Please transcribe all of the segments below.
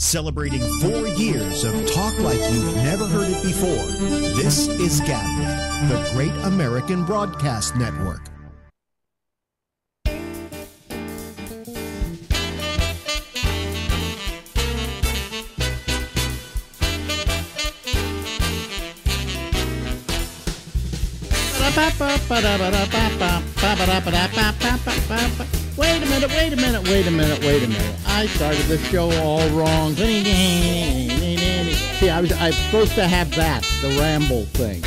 Celebrating 4 years of talk like you've never heard it before. This is GABNET, the Great American Broadcast Network. Wait a minute. I started the show all wrong. See, I was supposed to have that, the Ramble thing.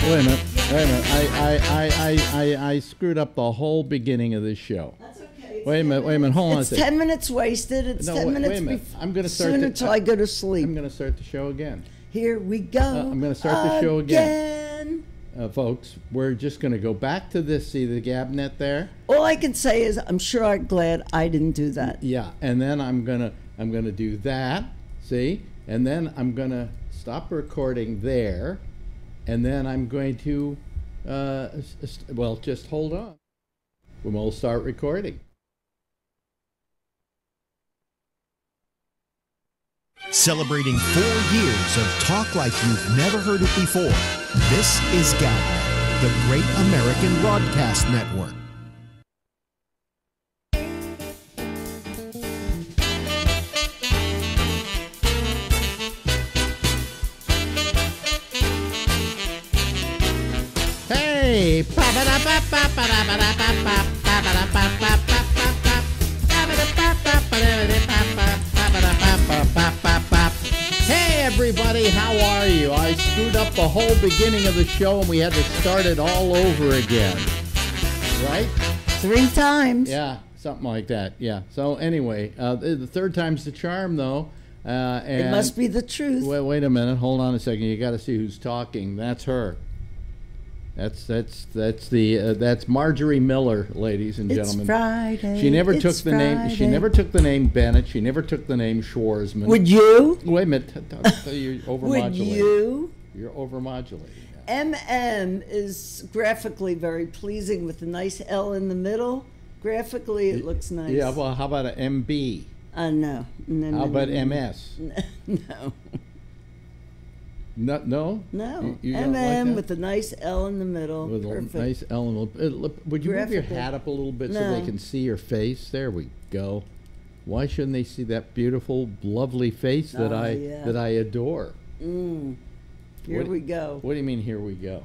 Wait a minute. I screwed up the whole beginning of this show. That's okay. Wait a minute, hold on a It's second. 10 minutes wasted. It's 10 minutes wait a minute. I'm going to start soon until I go to sleep. I'm going to start the show again. Here we go. I'm going to start the show again. Folks, we're just going to go back to this. See the GABNET there? All I can say is I'm sure I'm glad I didn't do that. Yeah, and then I'm gonna do that. See, and then I'm gonna stop recording there, and then I'm going to well, just hold on. We'll start recording. Celebrating 4 years of talk like you've never heard it before. This is GABNET, the Great American Broadcast Network. Hey! Hey everybody, how are you? I screwed up the whole beginning of the show and we had to start it all over again. Right? 3 times. Yeah, something like that. Yeah. So anyway, the third time's the charm though. And It must be the truth. Wait a minute. Hold on a second. You got to see who's talking. That's her. That's Marjorie Miller, ladies and gentlemen. It's Friday. She never took the name. She never took the name Bennett. She never took the name Schwarzman. Would you? Wait a minute. You're overmodulating. Would you? You're overmodulating. MM is graphically very pleasing with a nice L in the middle. Graphically, it looks nice. Yeah. Well, how about an MB? No. How about MS? No. No. No. You don't MM like with a nice L in the middle. with Perfect. a nice L in the middle. Would you move your Graphically. hat up a little bit so No. they can see your face? There we go. Why shouldn't they see that beautiful, lovely face that I adore? Here we go. What do you mean? Here we go.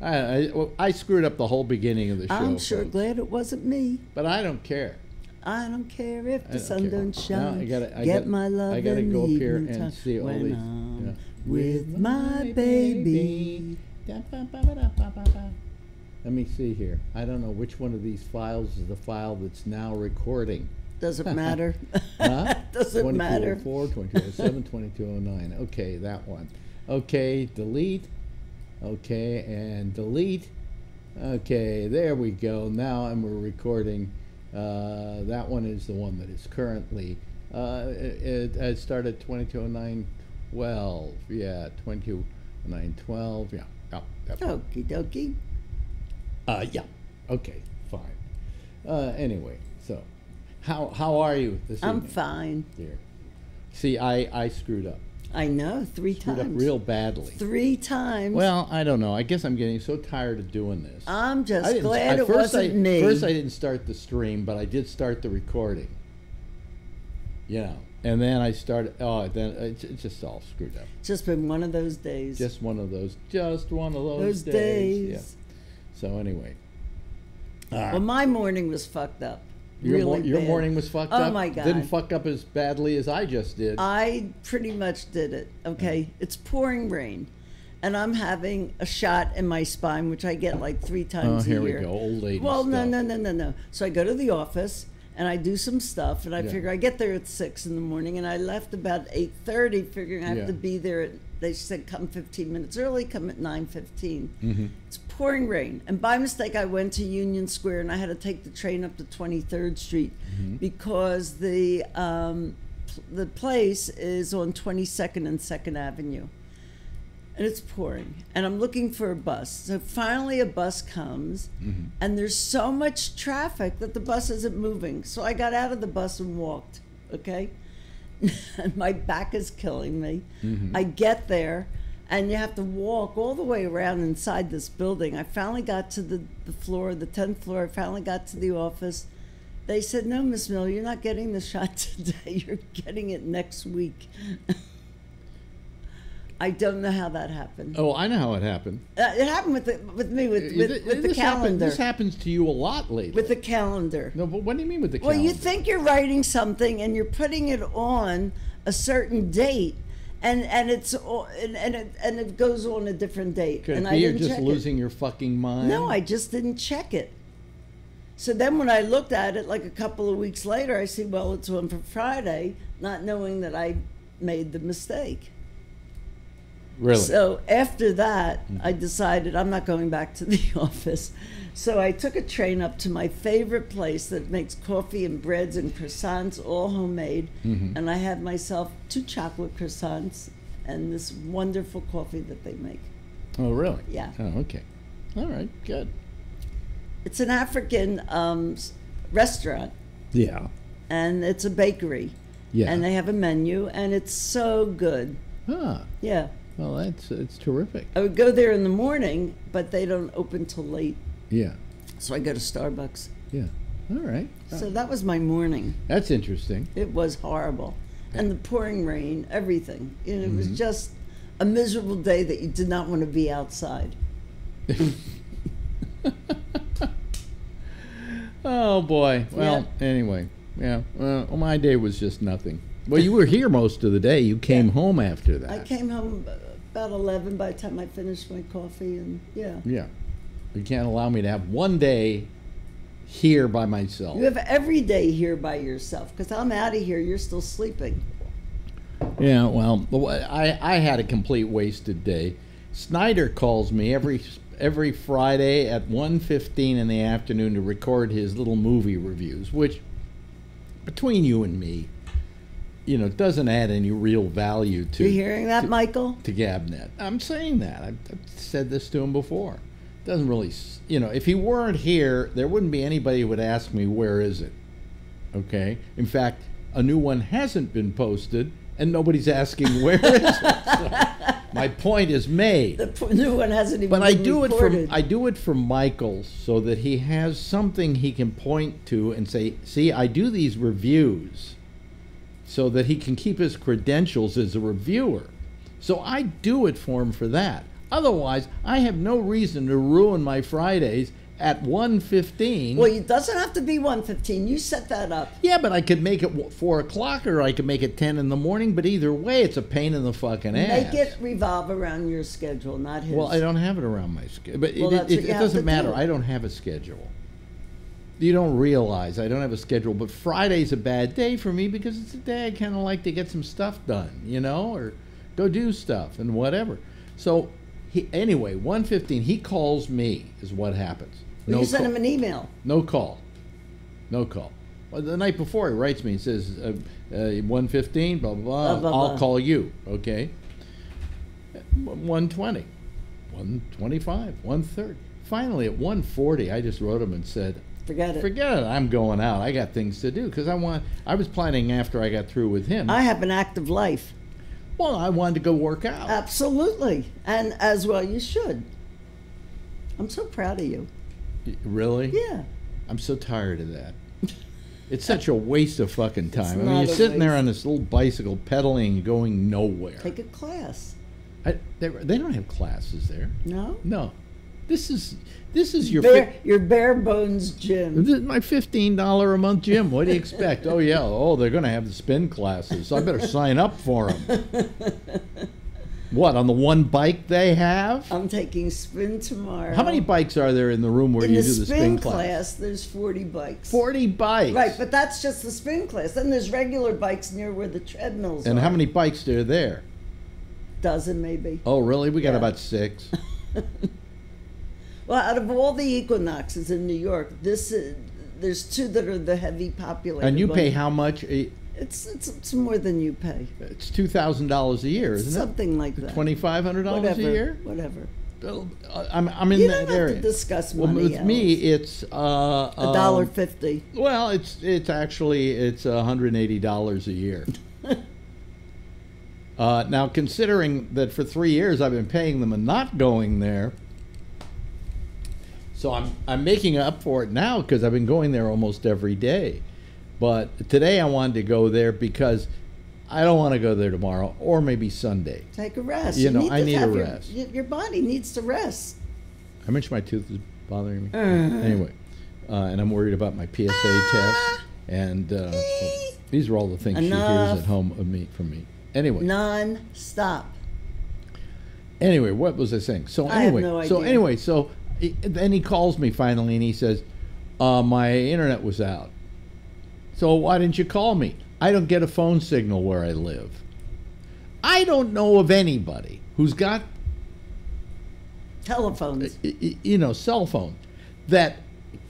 I screwed up the whole beginning of the show. I'm sure folks. glad it wasn't me. But I don't care. I don't care if I the don't sun care. don't shine. I Get my love I gotta in go up the here evening and time see all when these. I'm Yeah. with my baby. Let me see here. I don't know which one of these files is the file that's now recording. Doesn't matter. Huh? Doesn't matter. 2204, 2207, 2209. Okay, that one. Okay, delete. Okay, and delete. Okay, there we go. Now we're recording. That one is the one that is currently. It started 220912. Yeah, 220912. Yeah. Okie dokie. Yeah. Okay. Fine. Anyway, so how are you this evening? I'm fine. Dear. See, I screwed up. I know, 3 Screwed times. up real badly. 3 times. Well, I don't know. I guess I'm getting so tired of doing this. I'm I just didn't- glad at it first wasn't me. First, I didn't start the stream, but I did start the recording. You know, and then I started. Oh, then it's just all screwed up. It's just been one of those days. Just one of those. Just one of those Those days. Yeah. days. So anyway. Well, my morning was fucked up. Your Really bad. morning was fucked up? Oh, my God. Didn't fuck up as badly as I just did. I pretty much did it. Okay, it's pouring rain, and I'm having a shot in my spine, which I get like 3 times a year. Oh, here we go, old lady Well, stuff. no. So I go to the office and I do some stuff, and I Yeah. figure I get there at 6 in the morning, and I left about 8:30, figuring I have Yeah. to be there. They said come 15 minutes early, come at 9:15. Mm-hmm. It's pouring rain, and by mistake I went to Union Square, and I had to take the train up to 23rd Street Mm-hmm. because the place is on 22nd and 2nd Avenue. And it's pouring, and I'm looking for a bus. So finally a bus comes, Mm-hmm. and there's so much traffic that the bus isn't moving. So I got out of the bus and walked. okay? My back is killing me. Mm-hmm. I get there, and you have to walk all the way around inside this building. I finally got to the floor, the 10th floor. I finally got to the office. They said, no, Miss Miller, you're not getting the shot today. You're getting it next week. I don't know how that happened. Oh, I know how it happened. It happened with me with the calendar. This happens to you a lot lately. With the calendar. No, but what do you mean with the calendar? Well, you think you're writing something and you're putting it on a certain date, and it goes on a different date. Could and it I be you're didn't just check losing your fucking mind? No, I just didn't check it. So then when I looked at it like a couple of weeks later, I see, well, it's on for Friday, not knowing that I made the mistake. Really? So after that, I decided I'm not going back to the office. So I took a train up to my favorite place that makes coffee and breads and croissants, all homemade. Mm-hmm. And I had myself 2 chocolate croissants and this wonderful coffee that they make. Oh, really? Yeah. Oh, okay. All right, good. It's an African restaurant, Yeah. and it's a bakery. Yeah. And they have a menu, and it's so good. Ah, Yeah. well, it's terrific. I would go there in the morning, but they don't open till late. Yeah. So I go to Starbucks. Yeah. All right. So that was my morning. That's interesting. It was horrible. And the pouring rain, everything. And it was just a miserable day that you did not want to be outside. Oh, boy. Well, anyway. Yeah. Well, my day was just nothing. Well, you were here most of the day. You came home after that. I came home about 11 by the time I finished my coffee, and yeah. Yeah. You can't allow me to have one day here by myself. You have every day here by yourself, because I'm out of here, you're still sleeping. Yeah, well, I had a complete wasted day. Snyder calls me every Friday at 1:15 in the afternoon to record his little movie reviews, which, between you and me, doesn't add any real value to... You hearing that, Michael? To Gabnet. I'm saying that. I've said this to him before. Doesn't really... if he weren't here, there wouldn't be anybody who would ask me, where is it? Okay? In fact, a new one hasn't been posted, and nobody's asking, where is it? So my point is made. The new one hasn't even But been recorded. I do it for Michael so that he has something he can point to and say, see, I do these reviews, so that he can keep his credentials as a reviewer. So I do it for him for that. Otherwise, I have no reason to ruin my Fridays at 1:15. Well, it doesn't have to be 1:15. You set that up. Yeah, but I could make it 4 o'clock, or I could make it 10 in the morning, but either way, it's a pain in the fucking ass. Make it revolve around your schedule, not his. Well, I don't have it around my schedule. But Well, that's what it you have doesn't to matter. do. I don't have a schedule. You don't realize I don't have a schedule, but Friday's a bad day for me because it's a day I kind of like to get some stuff done, or go do stuff and whatever. So, anyway, 1:15, he calls me is what happens. Well, you send him an email. No call. No call. Well, the night before, he writes me and says, 1:15, blah, blah, blah, Blah, blah, I'll blah. call you, okay? 1:20, 1:25, 1:30. Finally, at 1:40, I just wrote him and said, Forget it. forget it, I'm going out. I got things to do, because I was planning after I got through with him. I have an active life. Well, I wanted to go work out. Absolutely. And as well, you should. I'm so proud of you. Really? Yeah. I'm so tired of that. It's such a waste of fucking time. I mean, not you're a sitting there waste. on this little bicycle pedaling and going nowhere. Take a class. They don't have classes there. No? No. This is your Your bare bones gym. this is my $15 a month gym. What do you expect? Oh yeah. Oh, they're going to have the spin classes, so I better sign up for them. What, on the one bike they have? I'm taking spin tomorrow. How many bikes are there in the room where In you the do the spin spin class? class, there's 40 bikes. 40 bikes. Right, but that's just the spin class. Then there's regular bikes near where the treadmills are. And how many bikes are there? Dozen, maybe. Oh, really? We got Yeah. about 6. Well, out of all the Equinoxes in New York, there's 2 that are the heavy populated And you pay ones. how much? It's more than you pay. It's $2,000 a year, isn't Something like that. $2,500 a Whatever. year? Whatever. I'm in You that don't have area. to discuss Well, money. with me, it's $1.50. well, it's actually it's $180 a year. Now, considering that for 3 years I've been paying them and not going there, so I'm making up for it now because I've been going there almost every day. But today I wanted to go there because I don't want to go there tomorrow or maybe Sunday. Take a rest. You know, I need a have rest. Your body needs to rest. How much my tooth is bothering me? Anyway, and I'm worried about my PSA test. And these are all the things she hears at home from me. Anyway. Non-stop. Anyway, what was I saying? So I anyway, have no idea. Then he calls me finally and he says, my internet was out. So why didn't you call me? I don't get a phone signal where I live. I don't know of anybody who's got Telephones. Cell phone that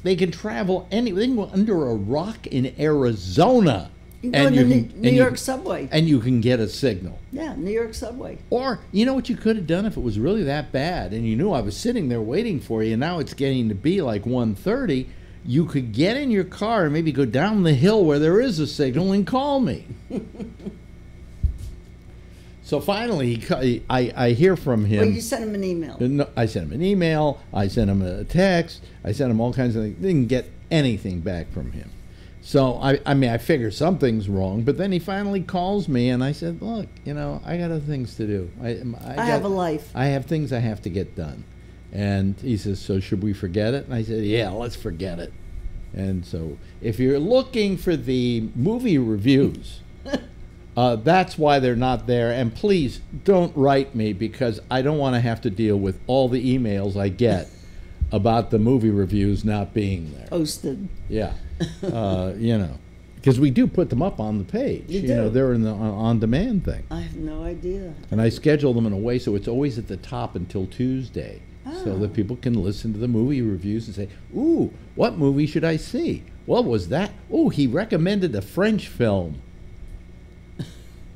they can travel they can go under a rock in Arizona. You can go on the New York subway. And you can get a signal. Yeah, New York subway. Or, you know what you could have done if it was really that bad and you knew I was sitting there waiting for you and now it's getting to be like 1:30, you could get in your car and maybe go down the hill where there is a signal and call me. So finally, I hear from him. Well, you sent him an email. No, I sent him an email. I sent him a text. I sent him all kinds of things. Didn't get anything back from him. So, I figure something's wrong, but then he finally calls me, and I said, look, I got other things to do. I have a life. I have things I have to get done. And he says, so should we forget it? And I said, yeah, let's forget it. And so, if you're looking for the movie reviews, that's why they're not there. And please, don't write me, because I don't want to have to deal with all the emails I get about the movie reviews not being there. Posted. Yeah. Because we do put them up on the page. You do. They're in the on-demand thing. I have no idea. And I schedule them in a way so it's always at the top until Tuesday, so that people can listen to the movie reviews and say, ooh, what movie should I see? What was that? Oh, he recommended a French film.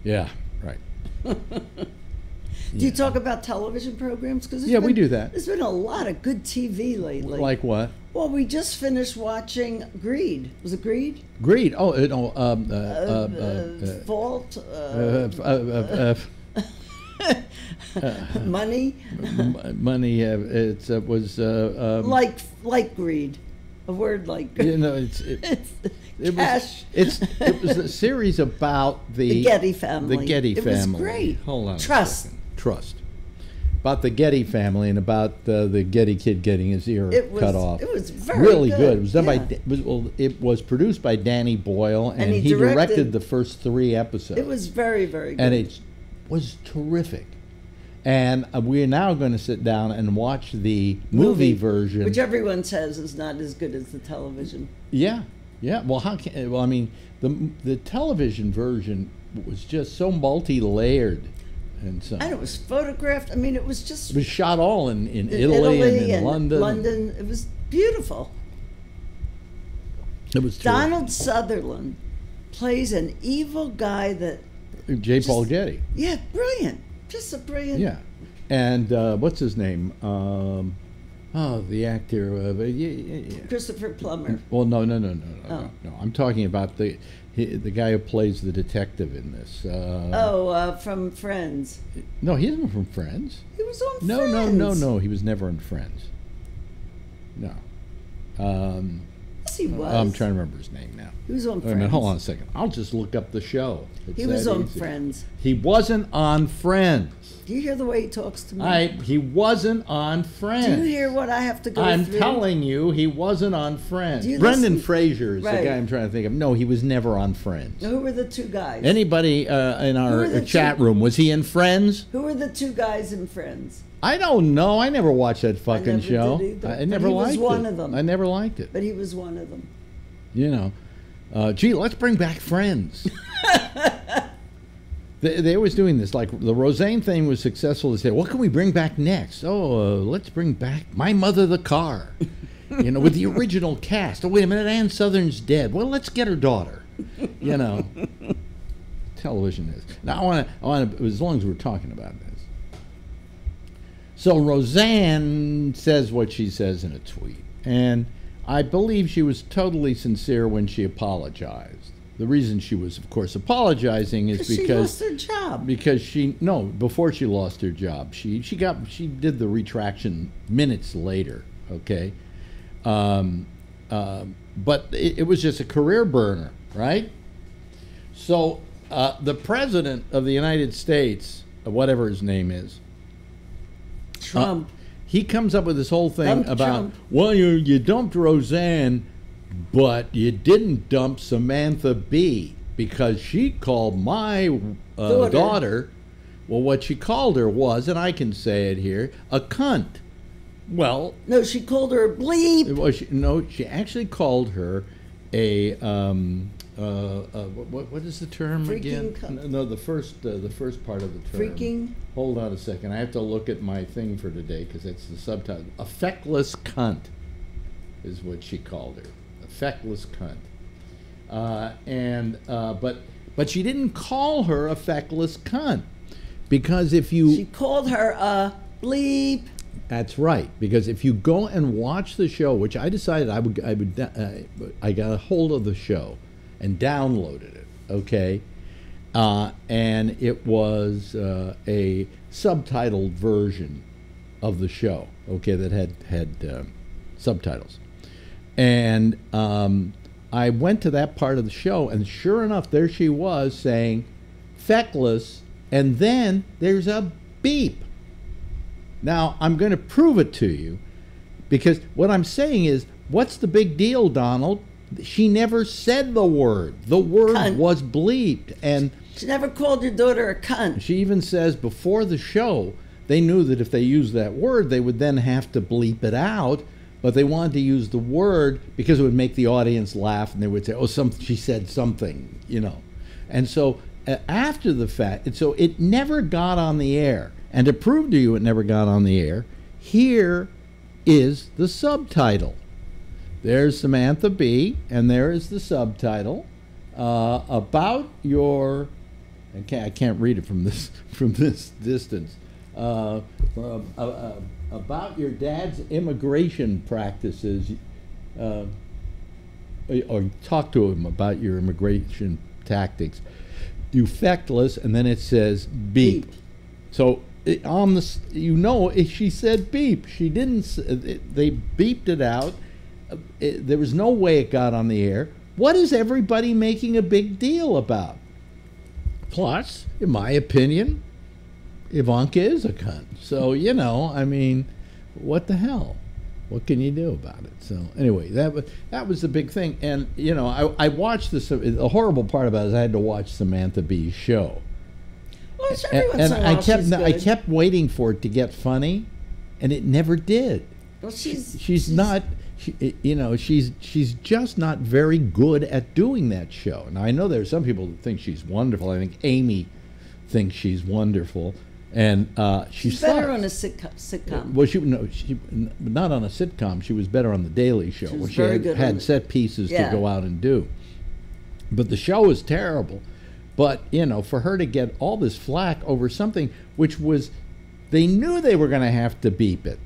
Yeah, right. Do you talk about television programs? We do that. There's been a lot of good TV lately. Like what? Well, we just finished watching Greed. Was it Greed? Greed. Oh, no. Fault. Money. Money. It was. Like Greed. A word like. It was a series about the Getty family. The Getty family. It was great. Hold on. Trust. About the Getty family and about the Getty kid getting his ear cut off. It was very really good. It was done by. It was produced by Danny Boyle, and he directed the first 3 episodes. It was very, very good. And it was terrific. And we're now going to sit down and watch the movie version, which everyone says is not as good as the television. Yeah. Well, the television version was just so multi-layered, and it was photographed. It was just. It was shot all in Italy and in London. London. It was beautiful. It was terrific. Donald Sutherland plays an evil guy that. Paul Getty. Yeah, brilliant. Just a brilliant. Yeah, and what's his name? The actor. Christopher Plummer. Well, no. I'm talking about the guy who plays the detective in this. From Friends. No, he isn't from Friends. He was on Friends. No. He was never in Friends. No. Yes, he was. I'm trying to remember his name now. He was on Friends. Wait a minute, hold on a second. I'll just look up the show. He was on Friends. He wasn't on Friends. Do you hear the way he talks to me? He wasn't on Friends. Do you hear what I have to go I'm through? telling you, he wasn't on Friends. Brendan Fraser is the guy I'm trying to think of. No, he was never on Friends. Who were the 2 guys? Anybody in our chat room, was he in Friends? Who were the 2 guys in Friends? I don't know. I never watched that fucking show. I never liked it. He was one of them. I never liked it. But he was one of them. Let's bring back Friends. They was doing this. Like the Roseanne thing was successful. They said, what can we bring back next? Let's bring back My Mother the Car. With the original cast. Oh, wait a minute, Ann Sothern's dead. Well, let's get her daughter. Television is. Now, I want to, as long as we're talking about this. So Roseanne says what she says in a tweet, and I believe she was totally sincere when she apologized. The reason she was, of course, apologizing is because she lost her job. Before she lost her job, she did the retraction minutes later. Okay, but it was just a career burner, right? So the president of the United States, whatever his name is, Trump. He comes up with this whole thing Dump about, Trump. well, you dumped Roseanne, but you didn't dump Samantha Bee because she called my daughter. Well, what she called her was, and I can say it here, a cunt. Well, No, she called her a bleep. she actually called her a what is the term Freaking again? cunt. No, the first part of the term. Freaking. Hold on a second. I have to look at my thing for today because it's the subtitle. A feckless cunt is what she called her. A feckless cunt. But she didn't call her a feckless cunt because if you She called her a bleep. That's right, because if you go and watch the show, which I decided I got a hold of the show and downloaded it, okay, and it was a subtitled version of the show, okay, that had subtitles, and I went to that part of the show, and sure enough, there she was saying feckless, and then there's a beep. Now, I'm going to prove it to you, because what I'm saying is, what's the big deal, Donald? She never said the word. The word Cunt. was bleeped. And She never called your daughter a cunt. she even says before the show, they knew that if they used that word, they would then have to bleep it out. But they wanted to use the word because it would make the audience laugh, and they would say, oh, she said something, you know. And so after the fact, and so it never got on the air. And to prove to you it never got on the air, here is the subtitle. There's Samantha Bee, and there is the subtitle about your. I can't read it from this distance. About your dad's immigration practices, or talk to him about your immigration tactics. You feckless, and then it says beep. So on the, she said beep. She didn't. They beeped it out. There was no way it got on the air. What is everybody making a big deal about? Plus, in my opinion, Ivanka is a cunt. So I mean, what the hell? What can you do about it? So anyway, that was the big thing. And I watched this. The horrible part about it is I had to watch Samantha Bee's show. Well, it's every once in a And while she's I good. kept waiting for it to get funny, and it never did. Well, she's just not very good at doing that show. Now I know there's some people that think she's wonderful. I think Amy thinks she's wonderful, and she's better on a sitcom. Well, she not on a sitcom. She was better on the Daily Show, She was where she very good on had it. set pieces Yeah. to go out and do. But the show was terrible. But for her to get all this flack over something which was, they knew they were going to have to beep it.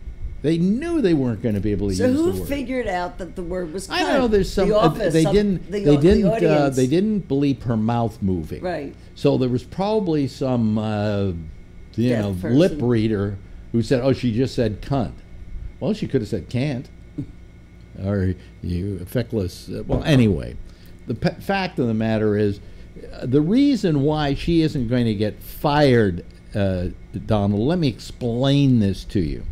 They knew they weren't going to be able to So use the who word. figured out that the word was cunt? I know there's some. The office, they the didn't audience. they didn't bleep her mouth moving. Right. So there was probably some Deaf person. lip reader who said, "Oh, she just said cunt." Well, she could have said can't, or you feckless. Well, anyway, the fact of the matter is, the reason why she isn't going to get fired, Donald. Let me explain this to you.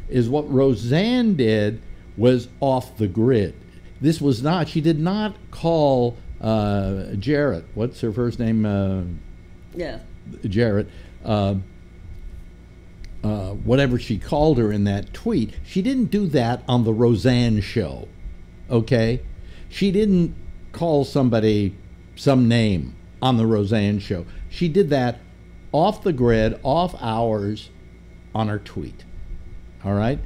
Is what Roseanne did was off the grid. This was not. She did not call Jarrett. What's her first name? Yeah. Jarrett. Whatever she called her in that tweet, she didn't do that on the Roseanne show. Okay, she didn't call somebody some name on the Roseanne show. She did that off the grid, off hours, on her tweet. All right.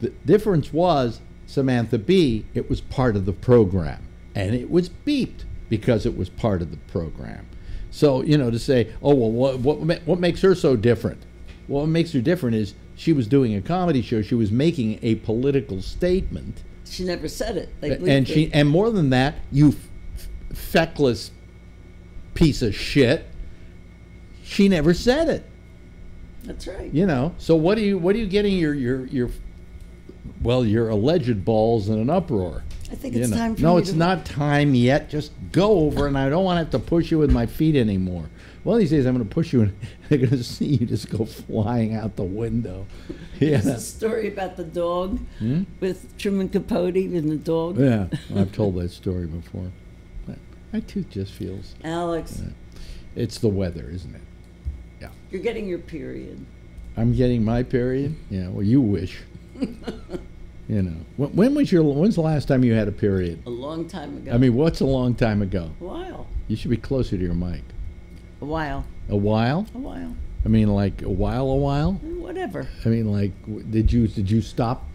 The difference was Samantha Bee. It was part of the program, and it was beeped because it was part of the program. So to say, oh well, what makes her so different? what makes her different is she was doing a comedy show. She was making a political statement. She never said it. Like And more than that, you feckless piece of shit, she never said it. That's right. You know. So what are you getting your alleged balls in an uproar? I think it's time for No, me it's to... not time yet. Just go over, and I don't want to have to push you with my feet anymore. One of these days, I'm going to push you, and they're going to see you just go flying out the window. Yeah. There's a story about the dog with Truman Capote and the dog. Yeah, I've told that story before. My tooth just feels... Alex. It's the weather, isn't it? Yeah. You're getting your period. I'm getting my period? Yeah, well, you wish. You know. When's the last time you had a period? A long time ago. I mean, what's a long time ago? A while. You should be closer to your mic. A while. A while? A while. I mean, like a while? Whatever. I mean, like, did you stop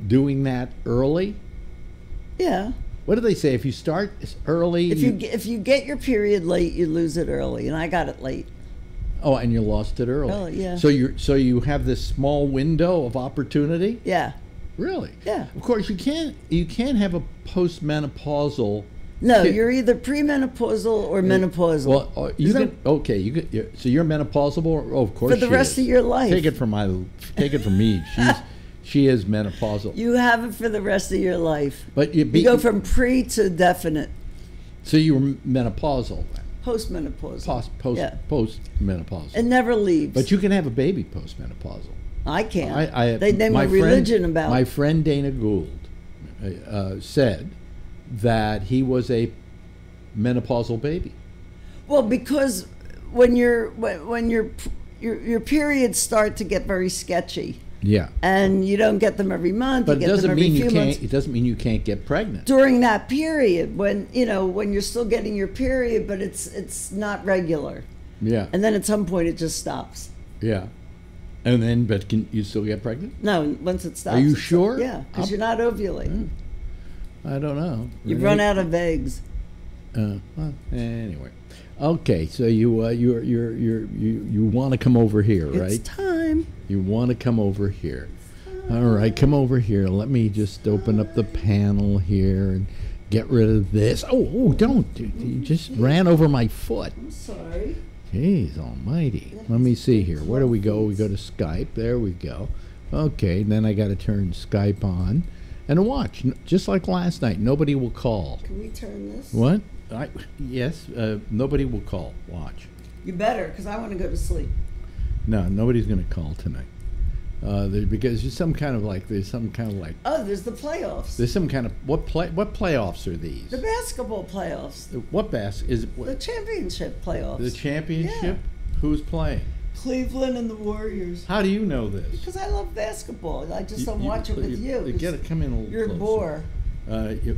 doing that early? Yeah. What do they say? If you start early, if you get your period late, you lose it early, and I got it late. Oh, and you lost it early. Oh, yeah. So you have this small window of opportunity? Yeah. Really? Yeah. Of course, you can't have a postmenopausal. No, you're either premenopausal or menopausal. Well, so you're menopausal, or of course for the rest of your life. Take it from me. She is menopausal. You have it for the rest of your life. But you go from pre to definite. So you were menopausal. Postmenopausal. Postmenopausal. It never leaves. But you can have a baby postmenopausal. I can't. They name a religion about it. My friend Dana Gould said that he was a menopausal baby. Well, because when your periods start to get very sketchy. Yeah. And you don't get them every month. But you get them every few months. It doesn't mean you can't get pregnant during that period when you're still getting your period, but it's not regular. Yeah. And then at some point it just stops. Yeah. And then, but can you still get pregnant? No, once it stops. Are you sure? Yeah, because you're not ovulating. I don't know. You've run out of eggs. Well, anyway, okay. So you want to come over here, right? It's time. You want to come over here. All right, come over here. Let me just open up the panel here and get rid of this. Oh, don't! You just ran over my foot. I'm sorry. Jeez almighty. Let me see here. Where do we go? We go to Skype. There we go. Okay, then I got to turn Skype on and watch. Just like last night, nobody will call. Can we turn this? What? Yes, nobody will call. Watch. You better, because I want to go to sleep. No, nobody's going to call tonight. Because there's some kind of like. Oh, there's the playoffs. There's some kind of what playoffs are these? The basketball playoffs. What is it? The championship playoffs. The championship? Yeah. Who's playing? Cleveland and the Warriors. How do you know this? Because I love basketball. I just don't watch it with you. You got to come in a little You're closer. a bore.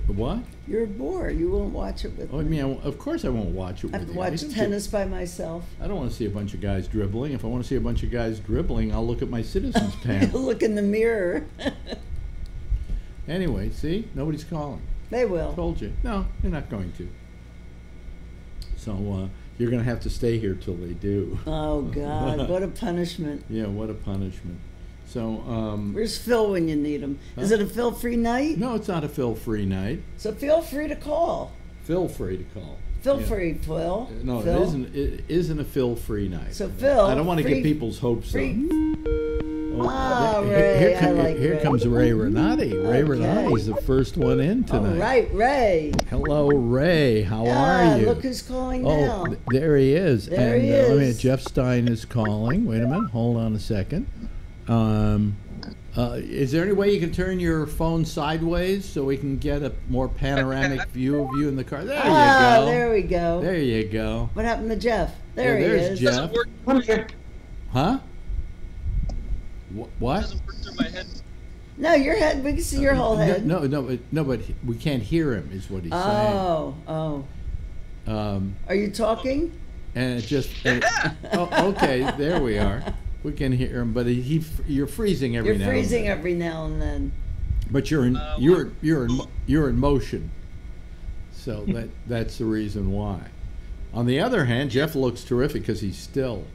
What? You're a bore. You won't watch it with me. I mean, of course I won't watch it with you. I have to watch tennis by myself. I don't want to see a bunch of guys dribbling. If I want to see a bunch of guys dribbling, I'll look at my citizens panel. Look in the mirror. Anyway, see? Nobody's calling. They will. Told you. No, they're not going to. So you're going to have to stay here till they do. Oh, God. What a punishment. Yeah, what a punishment. So, where's Phil when you need him? Is it a Phil-free night? No, it's not a Phil-free night. So feel free to call. Feel free to call. Feel free, Phil. No, Phil? It isn't a Phil-free night. So Phil, I don't want to get people's hopes up. Ray, Here comes Ray Renati. Ray Renati's the first one in tonight. All right, Ray. Hello, Ray. How are you? Look who's calling now. Oh, there he is. There he is. Wait a minute, Jeff Stein is calling. Wait a minute. Hold on a second. Is there any way you can turn your phone sideways so we can get a more panoramic view of you in the car? There you go. There we go. There you go. What happened to Jeff? There he there's is. Jeff. Huh? What? It doesn't work through my head. No, your head. We can see your whole head. No, but we can't hear him. Is what he's saying. Oh. Are you talking? And it just. Okay, there we are. We can hear him, but you're freezing every now. You're freezing every now and then. But you're in motion, so that's the reason why. On the other hand, Jeff looks terrific because he's still.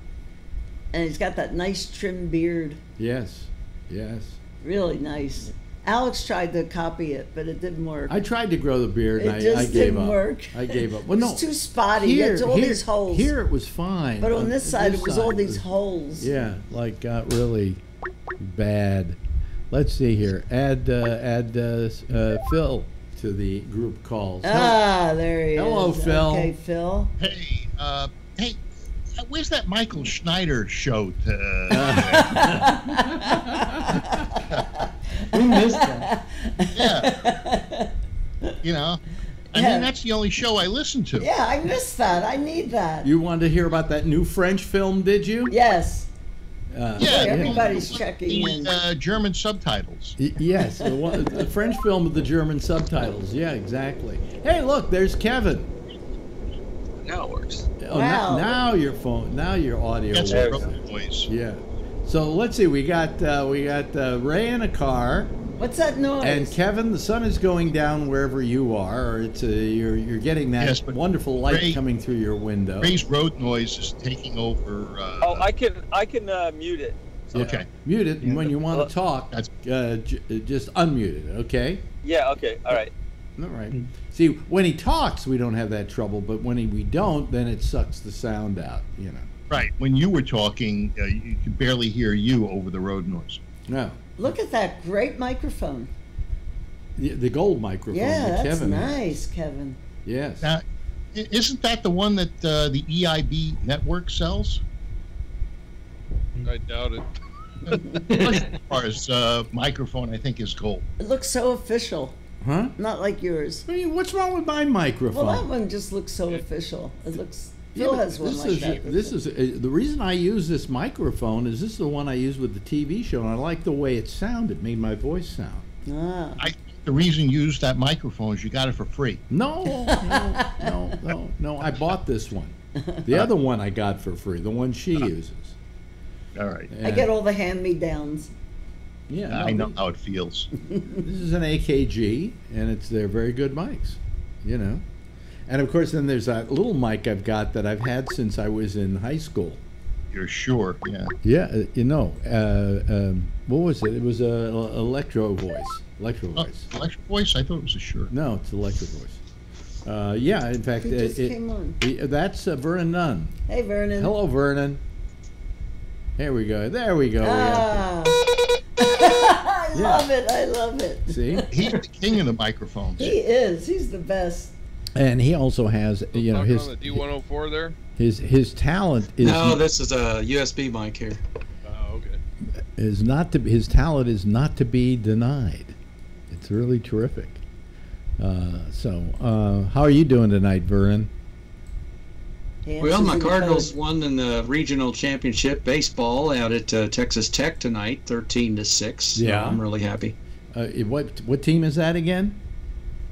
And he's got that nice trim beard. Yes. Yes. Really nice. Alex tried to copy it, but it didn't work. I tried to grow the beard, and It just I gave didn't up. work. I gave up. Well, no, It's too spotty. It's all these holes. Here it was fine. But on this side, it was all side these was- holes. Yeah, like got really bad. Let's see here. Add Phil to the group calls. Ah, there he is. Hello, Phil. Okay, Phil. Hey, where's that Michael Schneider show? We missed that. Yeah. You know, I Yeah. mean, that's the only show I listen to. Yeah, I missed that. I need that. You wanted to hear about that new French film, did you? Yes. Yeah, everybody's checking in. the German subtitles. Yes, the French film with the German subtitles. Yeah, exactly. Hey, look, there's Kevin. Now it works. Oh, Wow. now your phone, now your audio That's works. a voice. Yeah. So let's see. We got Ray in a car, What's that noise? and Kevin. The sun is going down wherever you are, or it's you're getting that Yes, but wonderful light Ray- coming through your window. Ray's road noise is taking over. Oh, I can mute it. Okay. Mute it, and when you want to talk, That's- just unmute it. Okay. Yeah. Okay. All right. All right. See, when he talks, we don't have that trouble, but when we don't, then it sucks the sound out. You know. Right. When you were talking, you could barely hear you over the road noise. No. Look at that great microphone. The gold microphone. Yeah, that that's Kevin has. nice, Kevin. Yes. Now, isn't that the one that the EIB network sells? I doubt it. As far as microphone, I think is gold. It looks so official. Huh? Not like yours. I mean, what's wrong with my microphone? Well, that one just looks so official. It looks. Yeah, Phil but has one like that. This is the reason I use this microphone is this is the one I use with the TV show, and I like the way it sounded. Made my voice sound. Ah. I think the reason you use that microphone is you got it for free. No, no. I bought this one. The other one I got for free. The one she uses. All right. I get all the hand-me-downs. Yeah, I know how it feels. This is an AKG, and they're very good mics. You know. And of course, then there's that little mic I've got that I've had since I was in high school. You're sure? Yeah. Yeah, what was it? It was a electro voice. Electro voice. Electric voice? I thought it was a sure. No, it's electric voice. Yeah, in fact, Who just came on? That's Vernon Nunn. Hey, Vernon. Hello, Vernon. Here we go. There we go. Ah. I love it. I love it. See? He's the king of the microphones. He is. He's the best. And he also has, you know, Talking on the D104 there. his talent is No, this is a USB mic here. Oh, okay. his talent is not to be denied. It's really terrific. So, how are you doing tonight, Vernon? He Well, answers my in Cardinals code. won in the regional championship baseball out at Texas Tech tonight, 13-6. So Yeah. I'm really happy. What team is that again?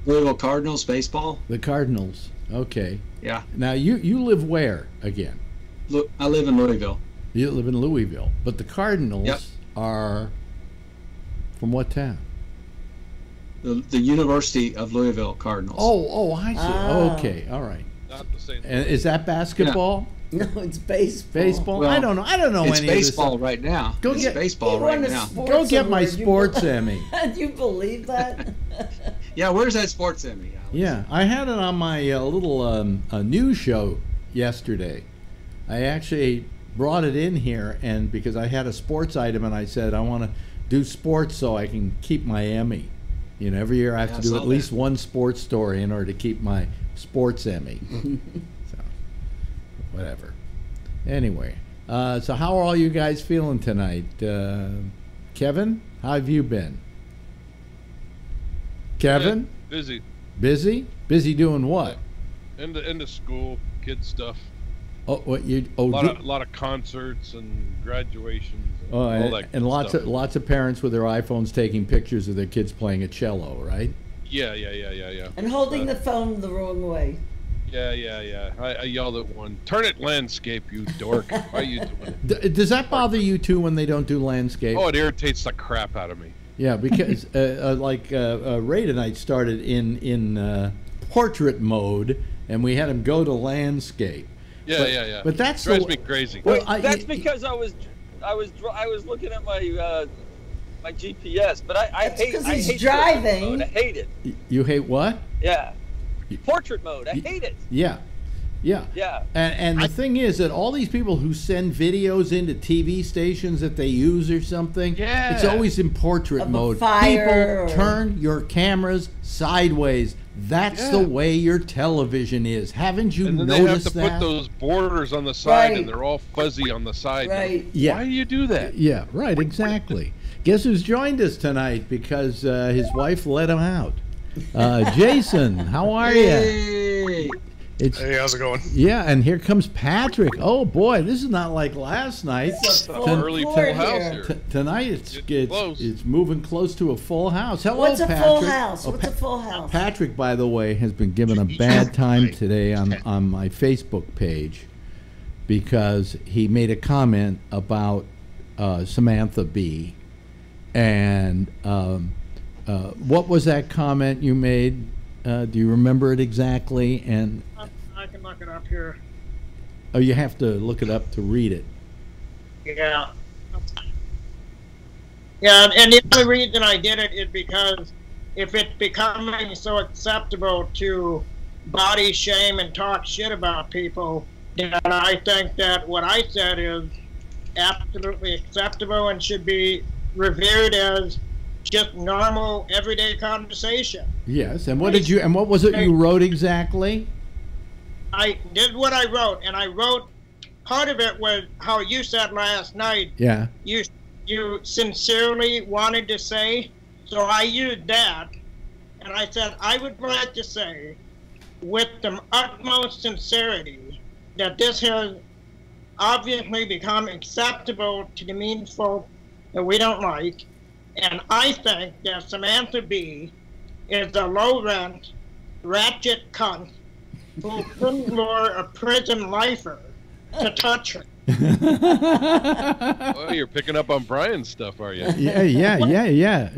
Louisville Cardinals baseball. The Cardinals. Okay. Yeah. Now you live where again? Look, I live in Louisville. You live in Louisville, but the Cardinals Yep. are from what town? The University of Louisville Cardinals. Oh, I see. Ah. Okay, all right. Not the same. And is that basketball? No, it's baseball. Baseball? Well, I don't know. I don't know it's any baseball of right now. Go It's get- baseball He right won a now. this. sports Go get my award. You sports bel- Emmy. Do you believe that? Yeah, where's that sports Emmy? Alex? Yeah, I had it on my little news show yesterday. I actually brought it in here, and because I had a sports item, and I said I want to do sports so I can keep my Emmy. You know, every year I have Yeah, to I do saw at least that. one sports story in order to keep my sports Emmy. So, whatever. Anyway, so how are all you guys feeling tonight? Kevin, how have you been? Kevin, Busy. busy? Busy doing what? Into school, kid stuff. Oh, what you? Oh, A lot of concerts and graduations. And oh, all and, that and lots stuff. of lots of parents with their iPhones taking pictures of their kids playing a cello, right? Yeah. And holding the phone the wrong way. Yeah. I yelled at one. Turn it landscape, you dork. Why are you doing it? Does that bother you too when they don't do landscape? Oh, it irritates the crap out of me. Yeah, because Ray tonight started in portrait mode, and we had him go to landscape. Yeah. But that's drives me crazy. Well, That's because I was looking at my my GPS, but I hate driving. portrait mode. I hate it. You hate what? Yeah, portrait mode. I hate it. Yeah. And the thing is that all these people who send videos into TV stations that they use or something, it's always in portrait mode. People, turn your cameras sideways. That's the way your television is. Haven't you noticed that? And then they have to put those borders on the side, and they're all fuzzy on the side. Right. Yeah. Why do you do that? Yeah, right, exactly. Guess who's joined us tonight because his wife let him out? Jason, how are you? Hey. Hey, how's it going? Yeah, and here comes Patrick. Oh boy, this is not like last night. It's a Early full house here. Tonight it's moving close to a full house. Hello, What's a Patrick. full house? What's a full house? Patrick, by the way, has been given a bad time today on my Facebook page because he made a comment about Samantha Bee. And what was that comment you made? Do you remember it exactly? And I can look it up here. Oh, you have to look it up to read it. Yeah. Yeah, and the only reason I did it is because if it's becoming so acceptable to body shame and talk shit about people, then I think that what I said is absolutely acceptable and should be revered as just normal, everyday conversation. Yes, and what did you? And what was it you wrote exactly? I did what I wrote, and I wrote. Part of it was how you said last night. Yeah. You sincerely wanted to say, so I used that, and I said I would like to say, with the utmost sincerity, that this has obviously become acceptable to the mean folk that we don't like. And I think that Samantha Bee is a low-rent, ratchet cunt who couldn't lure a prison lifer to touch her. Oh, you're picking up on Brian's stuff, are you? Yeah.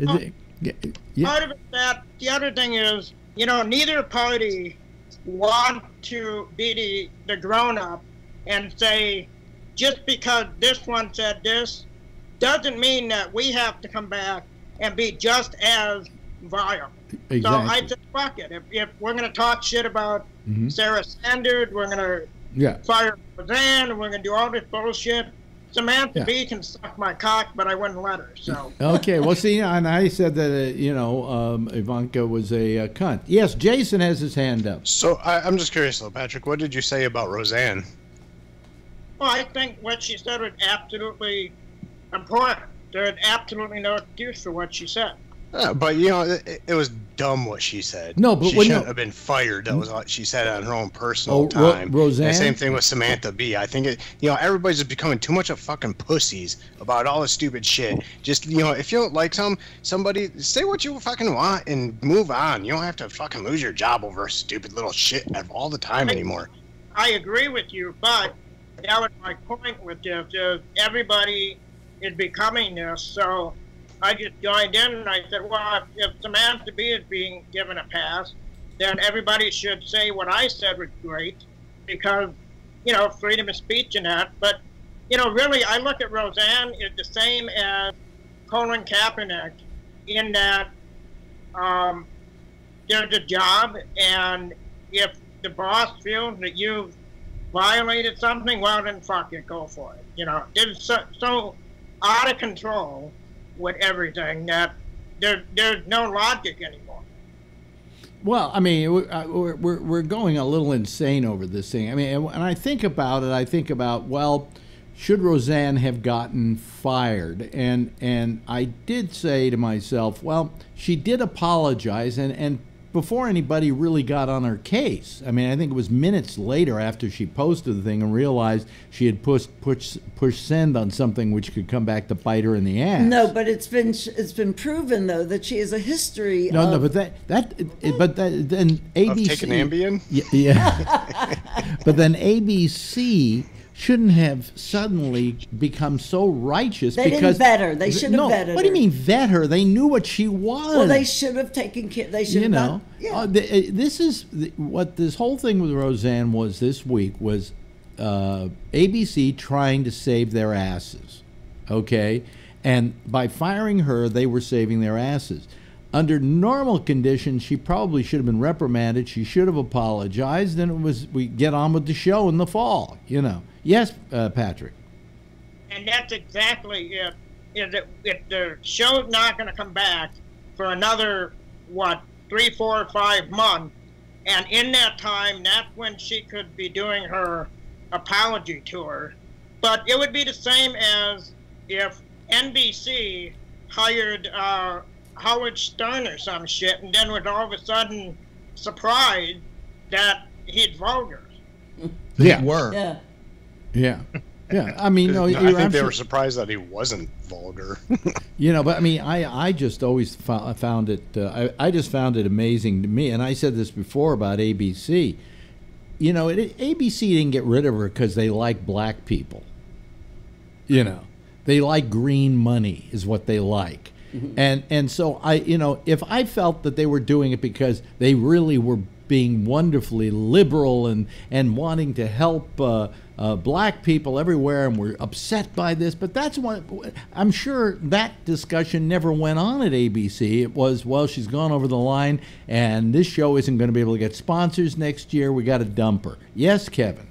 Part of it that the other thing is, neither party want to be the grown-up and say, just because this one said this, doesn't mean that we have to come back and be just as vile. Exactly. So I said, fuck it. If we're going to talk shit about Sarah Sanders, we're going to fire Roseanne, we're going to do all this bullshit. Samantha Bee can suck my cock, but I wouldn't let her. So okay, well, see, and I said that Ivanka was a cunt. Yes, Jason has his hand up. So I'm just curious, though, Patrick. What did you say about Roseanne? Well, I think what she said was absolutely important. There's absolutely no excuse for what she said. But it was dumb what she said. No, but she shouldn't have been fired. That was what she said on her own personal time. Roseanne. And same thing with Samantha Bee. I think everybody's just becoming too much of fucking pussies about all this stupid shit. Just if you don't like somebody, say what you fucking want and move on. You don't have to fucking lose your job over stupid little shit all the time anymore. I agree with you, but that was my point with this. Is everybody is becoming this, so I just joined in and I said, well, if Samantha Bee is being given a pass, then everybody should say what I said was great because, freedom of speech and that. But, really, I look at Roseanne as the same as Colin Kaepernick in that there's a job, and if the boss feels that you've violated something, well, then fuck it, go for it. It's so out of control with everything that there's no logic anymore. Well, I mean, we're going a little insane over this thing. I mean, when I think about it, well, should Roseanne have gotten fired? And I did say to myself, well, she did apologize, and before anybody really got on her case. I mean, I think it was minutes later after she posted the thing and realized she had pushed send on something which could come back to bite her in the ass. No, but it's been proven though that she has a history. No, but then ABC of taking Ambien. Yeah. But then ABC shouldn't have suddenly become so righteous because didn't vet her. They should have vetted her. What do you mean vet her? They knew what she was. Well, they should have taken care. They should have done. Yeah. This is what this whole thing with Roseanne was this week was ABC trying to save their asses, okay? And by firing her, they were saving their asses. Under normal conditions, she probably should have been reprimanded. She should have apologized, and we get on with the show in the fall, you know. Yes, Patrick. And that's exactly it. If the show's not going to come back for another, 3, 4, 5 months, and in that time, that's when she could be doing her apology tour. But it would be the same as if NBC hired Howard Stern or some shit, and then was all of a sudden surprised that he's vulgar. They Yeah. were. Yeah. Yeah. Yeah. I mean, no, I think they were surprised that he wasn't vulgar. You know, but I mean, I just always found it, I just found it amazing to me, and I said this before about ABC. You know, ABC didn't get rid of her because they like black people. You know, they like green money is what they like. And so if I felt that they were doing it because they really were being wonderfully liberal and wanting to help black people everywhere, and were upset by this, but that's what I'm sure that discussion never went on at ABC. It was, well, she's gone over the line, and this show isn't going to be able to get sponsors next year. We got to dump her. Yes, Kevin.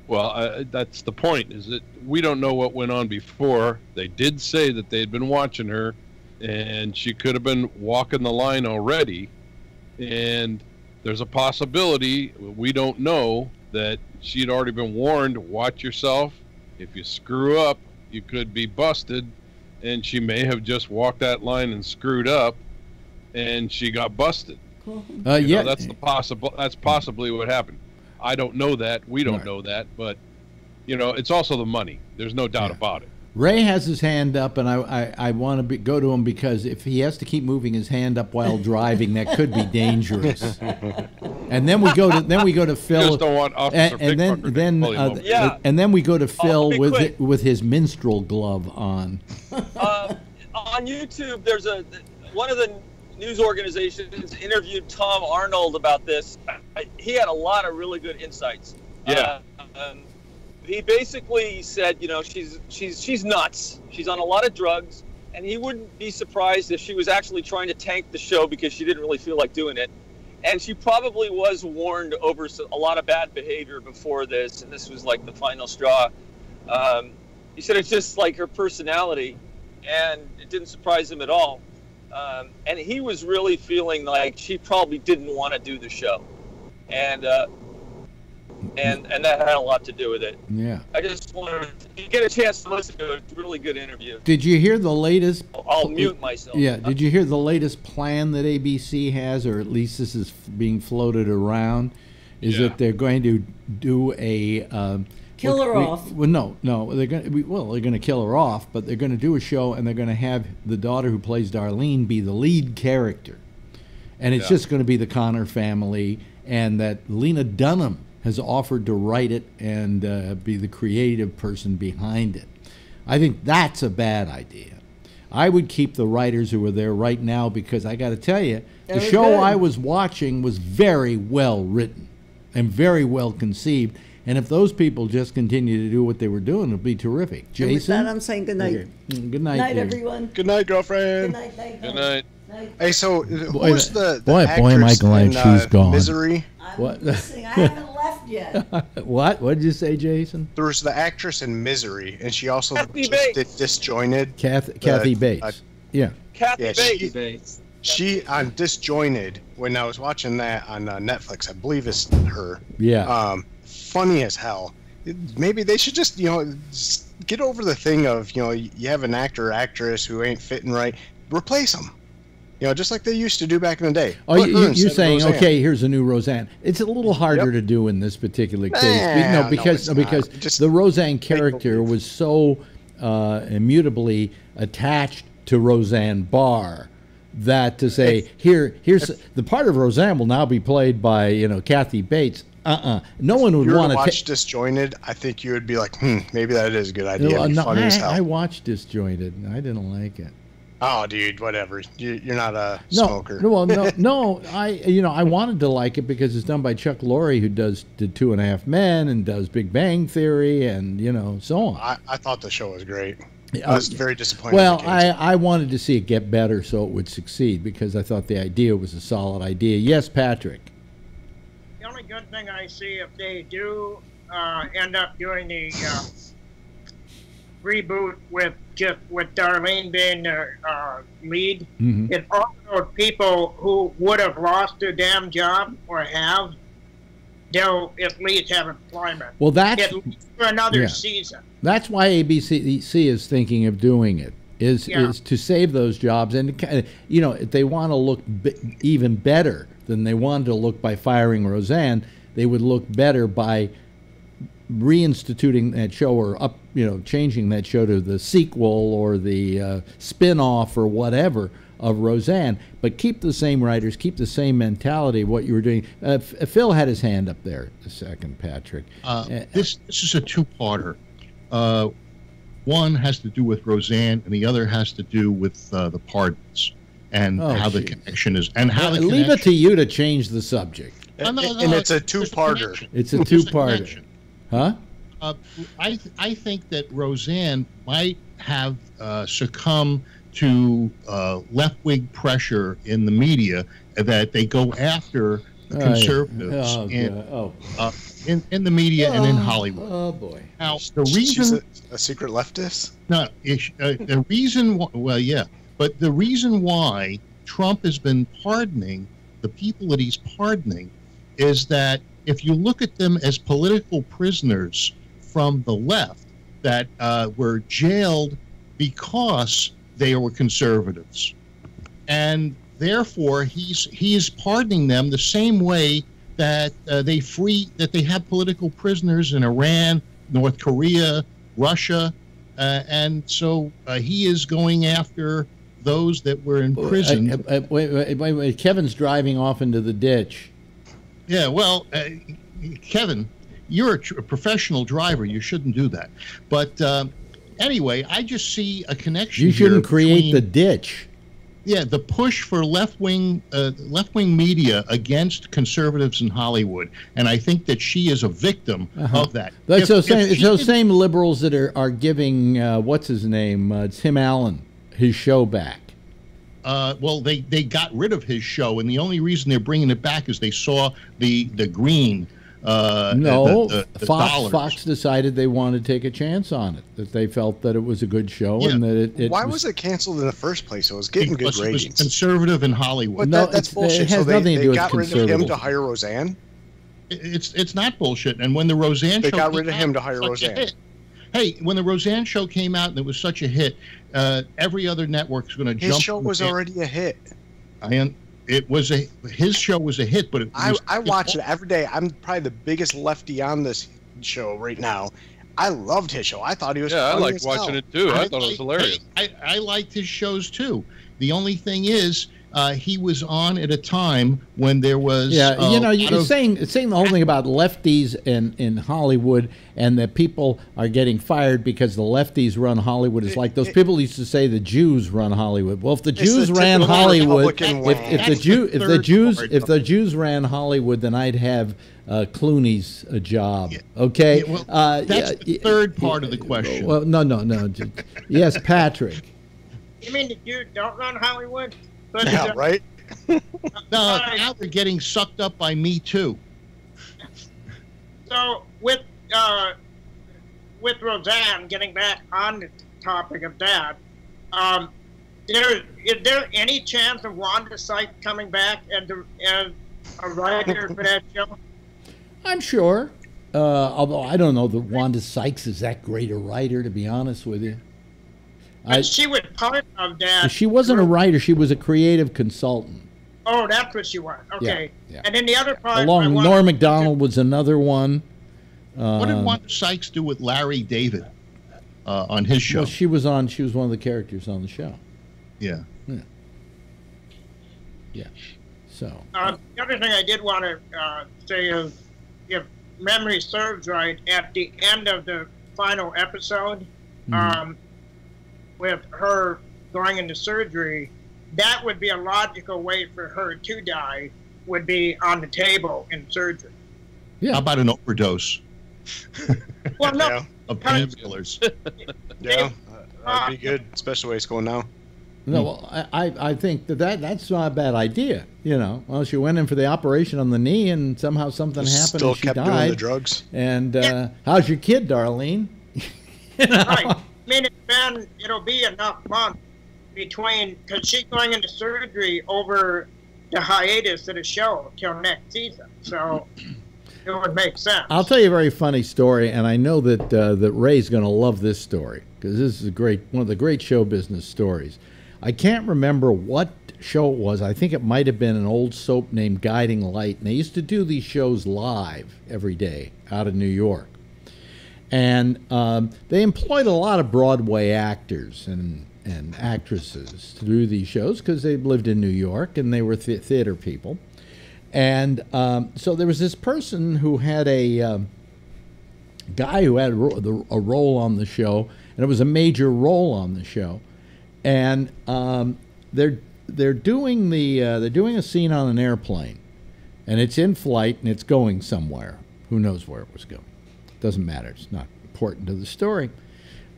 Well, that's the point, is that we don't know what went on before. They did say that they had been watching her, and she could have been walking the line already. And there's a possibility, we don't know, that she'd already been warned, watch yourself. If you screw up, you could be busted. And she may have just walked that line and screwed up, and she got busted. Cool. Yeah. That's possibly what happened. I don't know that. We don't know that. But, it's also the money. There's no doubt about it. Ray has his hand up, and I want to go to him because if he has to keep moving his hand up while driving, that could be dangerous. And then we go to Phil. You just don't want Officer Pickpocket to pull him over. And then we go to Phil with his minstrel glove on. On YouTube, there's one of the news organizations interviewed Tom Arnold about this. He had a lot of really good insights. Yeah. He basically said, she's nuts. She's on a lot of drugs, and he wouldn't be surprised if she was actually trying to tank the show because she didn't really feel like doing it. And she probably was warned over a lot of bad behavior before this, and this was like the final straw. He said it's just like her personality, and it didn't surprise him at all. And he was really feeling like she probably didn't want to do the show. And that had a lot to do with it. Yeah. I just wanted to get a chance to listen to a really good interview. Did you hear the latest? I'll mute myself. Yeah. Did you hear the latest plan that ABC has, or at least this is being floated around? Is that they're going to do a kill her off? Well, no. They're going to kill her off, but they're going to do a show, and they're going to have the daughter who plays Darlene be the lead character, and it's just going to be the Connor family, and that Lena Dunham has offered to write it and be the creative person behind it. I think that's a bad idea. I would keep the writers who are there right now, because I got to tell you, the show I was watching was very well written and very well conceived. And if those people just continue to do what they were doing, it'll be terrific. Jason? And with that, I'm saying good night. Okay. Good night, Night, dear. everyone. Good night, girlfriend. Good night. Good night. Hey, so who's the boy, am I actress glad in, she's gone. Misery? I'm listening. I haven't left yet. What did you say, Jason? There was the actress in Misery, and she also Kathy just Bates. did Disjointed. Kathy Bates. Yeah. Kathy Yeah, Bates. She on Disjointed, when I was watching that on Netflix, I believe it's her. Yeah. Funny as hell. Maybe they should just get over the thing of you have an actor or actress who ain't fitting right, replace them. Just like they used to do back in the day. Oh, you're saying, okay, here's a new Roseanne. It's a little harder to do in this particular case. Because the Roseanne character was so immutably attached to Roseanne Barr that to say, here's the part of Roseanne will now be played by, Kathy Bates. No one would want to watch Disjointed. I think you would be like, maybe that is a good idea. No, funny as hell. I watched Disjointed, and I didn't like it. Oh, dude, whatever. You're not a smoker. No, well, no. I wanted to like it because it's done by Chuck Lorre, who did 2.5 Men and does Big Bang Theory, and so on. I thought the show was great. I was very disappointed. Well, I wanted to see it get better so it would succeed because I thought the idea was a solid idea. Yes, Patrick. The only good thing I see if they do end up doing the reboot with Darlene being the lead, it all those people who would have lost their damn job or have, they'll at least have employment. Well, that's at least for another season. That's why ABC is thinking of doing it. Is to save those jobs, and if they want to look even better than they wanted to look by firing Roseanne, they would look better by reinstituting that show or changing that show to the sequel or the spin-off or whatever of Roseanne, but keep the same writers, keep the same mentality of what you were doing. Phil had his hand up there a second, Patrick. This is a two-parter. One has to do with Roseanne, and the other has to do with the pardons and how the connection is. And how the leave it to you to change the subject. And it's a two-parter. It's a two-parter. Huh? I think that Roseanne might have succumbed to left-wing pressure in the media that they go after the conservatives in the media and in Hollywood. Oh boy! Now the reason she's a secret leftist. No, the reason. Well, yeah, but the reason why Trump has been pardoning the people that he's pardoning is that if you look at them as political prisoners from the left that were jailed because they were conservatives, and therefore he is pardoning them the same way that they have political prisoners in Iran, North Korea, Russia, and so he is going after those that were in prison. Wait, Kevin's driving off into the ditch. Yeah, well, Kevin, you're a professional driver. You shouldn't do that. But anyway, I just see a connection. You shouldn't create the ditch. Yeah, the push for left-wing media against conservatives in Hollywood, and I think that she is a victim of that. That's those same liberals that are giving what's his name, Tim Allen, his show back. Well, they got rid of his show, and the only reason they're bringing it back is they saw the green. Fox decided they wanted to take a chance on it, that they felt that it was a good show, and that it Why was it canceled in the first place? It was getting good ratings. It was conservative in Hollywood. But that's bullshit. It has nothing to do with conservative. They got rid of him to hire Roseanne? It's not bullshit. And when the Roseanne show... They got rid of him to hire Roseanne. Hey, when the Roseanne show came out and it was such a hit, every other network's going to jump. His show was already a hit. His show was a hit, but I watch it every day. I'm probably the biggest lefty on this show right now. I loved his show. I thought he was funny. I liked watching it too. I thought it was hilarious. I liked his shows too. The only thing is, he was on at a time when there was you're saying the whole thing about lefties in Hollywood and that people are getting fired because the lefties run Hollywood is like those people used to say the Jews run Hollywood. Well, if the Jews ran Hollywood, if the Jews ran Hollywood, then I'd have Clooney's job. Okay, that's the third part of the question. Well, no. Yes, Patrick. You mean the Jews don't run Hollywood? Yeah, right? No, now they're getting sucked up by Me Too. So with Roseanne, getting back on the topic of that, is there any chance of Wanda Sykes coming back as a writer for that show? I'm sure. Although I don't know that Wanda Sykes is that great a writer, to be honest with you. She was part of that. She wasn't a writer. She was a creative consultant. Oh, that's what she was. Okay. Yeah. And then the other part... Norm Macdonald was another one. What did Wanda Sykes do with Larry David on his show? Well, she was one of the characters on the show. Yeah. So... the other thing I did want to say is, if memory serves right, at the end of the final episode... with her going into surgery, that would be a logical way for her to die, would be on the table in surgery. Yeah. How about an overdose Well, no, Yeah. of painkillers? Yeah, that'd be good. Special way school now. No, well, I think that's not a bad idea. You know, well, she went in for the operation on the knee, and somehow something happened, Still and she kept doing died. the drugs. And how's your kid, Darlene? You know? right. I mean, it'll be enough months between, because she's going into surgery over the hiatus of the show till next season. So it would make sense. I'll tell you a very funny story, and I know that that Ray's going to love this story because this is one of the great show business stories. I can't remember what show it was. I think it might have been an old soap named Guiding Light, and they used to do these shows live every day out of New York. And they employed a lot of Broadway actors and actresses to do these shows because they lived in New York and they were theater people. And so there was this person who had a guy who had a role on the show, and it was a major role on the show. And they're doing a scene on an airplane, and it's in flight and it's going somewhere. Who knows where it was going? Doesn't matter. It's not important to the story.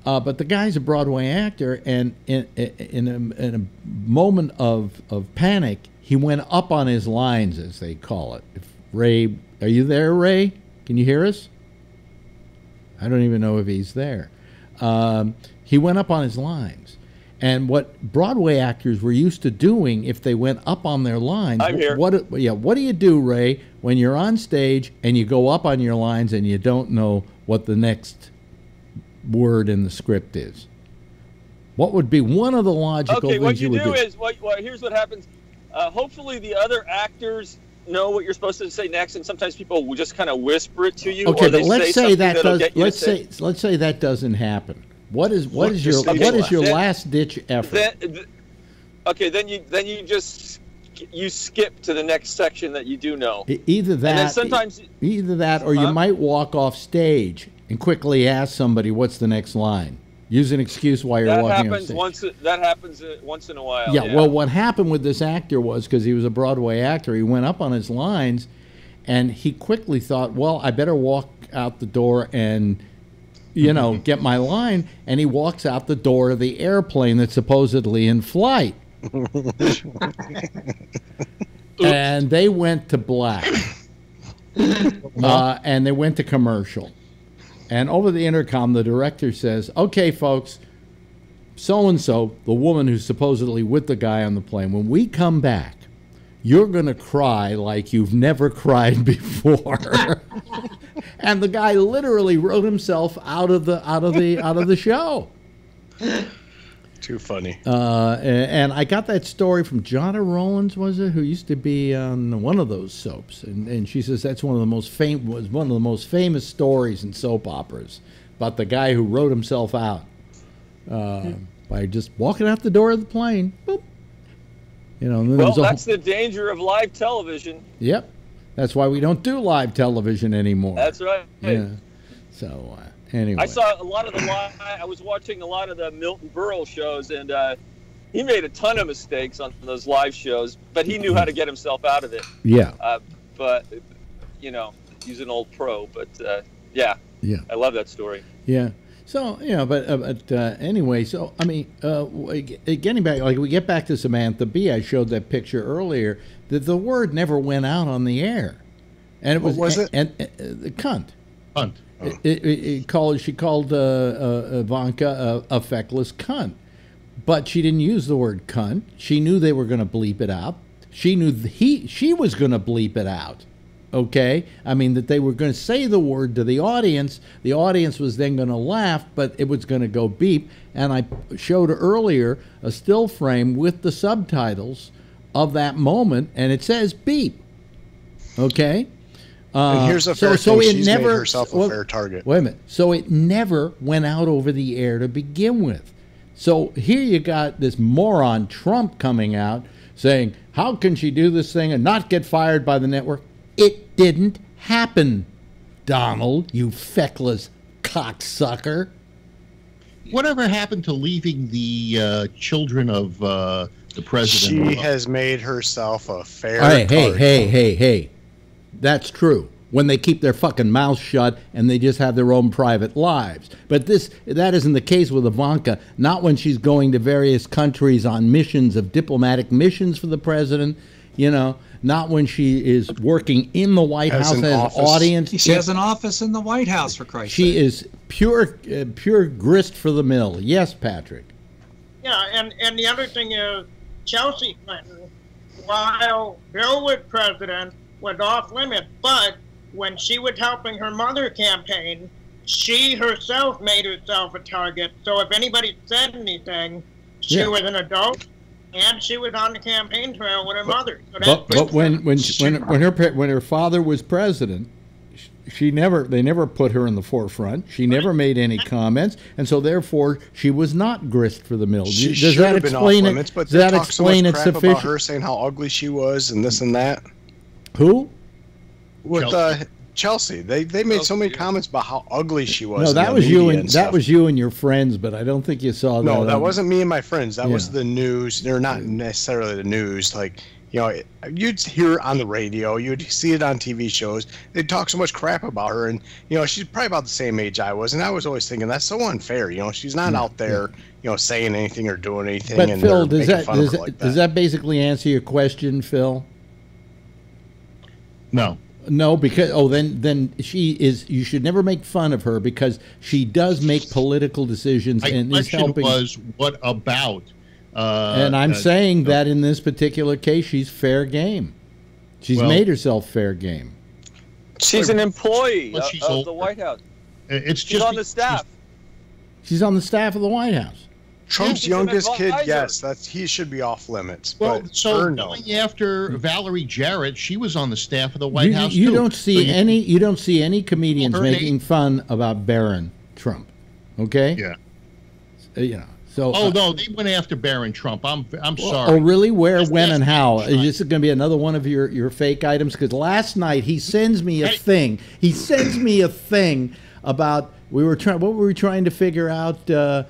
But the guy's a Broadway actor, and in a moment of panic, he went up on his lines, as they call it. Ray, are you there, Ray? Can you hear us? I don't even know if he's there. He went up on his lines. And what Broadway actors were used to doing, if they went up on their lines, I'm here. What do you do, Ray, when you're on stage and you go up on your lines and you don't know what the next word in the script is? What would be one of the logical Okay, things what you would do is, here's what happens. Hopefully the other actors know what you're supposed to say next, and sometimes people will just kind of whisper it to you. Okay, or they but let's say say that that'll does. get you to Let's say that doesn't happen. What is your Then- last ditch effort? Then you just skip to the next section that you do know. Either that, And then sometimes, or you might walk off stage and quickly ask somebody what's the next line. Use an excuse while you're that walking off happens stage. that happens once in a while. Yeah, well, what happened with this actor was, because he was a Broadway actor, he went up on his lines, and he quickly thought, well, I better walk out the door and, get my line, and he walks out the door of the airplane that's supposedly in flight. And they went to black. And they went to commercial. And over the intercom, the director says, okay, folks, so-and-so, the woman who's supposedly with the guy on the plane, when we come back, you're going to cry like you've never cried before. And the guy literally wrote himself out of the show. Too funny. And I got that story from Jonna Rollins, was it, who used to be on one of those soaps, and she says that's one of the most famous stories in soap operas about the guy who wrote himself out by just walking out the door of the plane. Boop. And well, that's the danger of live television. Yep, that's why we don't do live television anymore. That's right. Yeah. So. Anyway. I saw a lot of I was watching a lot of the Milton Berle shows, and he made a ton of mistakes on those live shows, but he knew how to get himself out of it. Yeah. But he's an old pro. But yeah. I love that story. Yeah. So but anyway, so I mean, getting back, like we get back to Samantha Bee, I showed that picture earlier. That the word never went out on the air, and it was cunt. Cunt. She called Ivanka a feckless cunt, but she didn't use the word cunt. She knew they were going to bleep it out. She knew she was going to bleep it out. Okay, I mean that they were going to say the word to the audience. The audience was then going to laugh, but it was going to go beep. And I showed earlier a still frame with the subtitles of that moment, and it says beep. Okay. And here's a fair thing. She's made herself a fair target. Wait a minute. So it never went out over the air to begin with. So here you got this moron Trump coming out saying, how can she do this thing and not get fired by the network? It didn't happen, Donald, you feckless cocksucker. Whatever happened to leaving the children of the president? She has made herself a fair Hey. That's true. When they keep their fucking mouths shut and they just have their own private lives. But that isn't the case with Ivanka. Not when she's going to various countries on missions, of diplomatic missions for the president, you know. Not when she is working in the White House as an audience. She has an office in the White House, for Christ's sake. She is pure grist for the mill. Yes, Patrick. Yeah, and the other thing is, Chelsea Clinton, while Bill was president, was off limit, but when she was helping her mother campaign, she herself made herself a target. So if anybody said anything, she was an adult, and she was on the campaign trail with her mother. So but when her father was president, they never put her in the forefront. She never made any comments, and so therefore she was not grist for the mill. Does that explain it? But does that explain it sufficiently? About her saying how ugly she was and this and that. Who? With Chelsea, they made so many comments about how ugly she was. No, that was you and your friends, but I don't think you saw that. No, that wasn't me and my friends. That was the news. They're not necessarily the news. Like, you know, you'd hear it on the radio, you'd see it on TV shows. They'd talk so much crap about her, and you know, she's probably about the same age I was, and I was always thinking that's so unfair. You know, she's not out there, you know, saying anything or doing anything. But and Phil, does that basically answer your question, Phil? No, because then she is. You should never make fun of her because she does make political decisions and is helping. My question was, what about? And I'm saying that in this particular case, she's fair game. She's made herself fair game. She's an employee of the White House. She's on the staff. She's on the staff of the White House. Trump's youngest kid, yes, he should be off limits. Well, but so going after Valerie Jarrett, she was on the staff of the White House. You don't see any comedians making fun about Barron Trump, okay? Yeah. You know. So. Oh no, they went after Barron Trump. I'm sorry. Oh really? Where, when, and how? Is this going to be another one of your fake items? Because last night he sends me a thing. He sends me a thing about what were we trying to figure out? The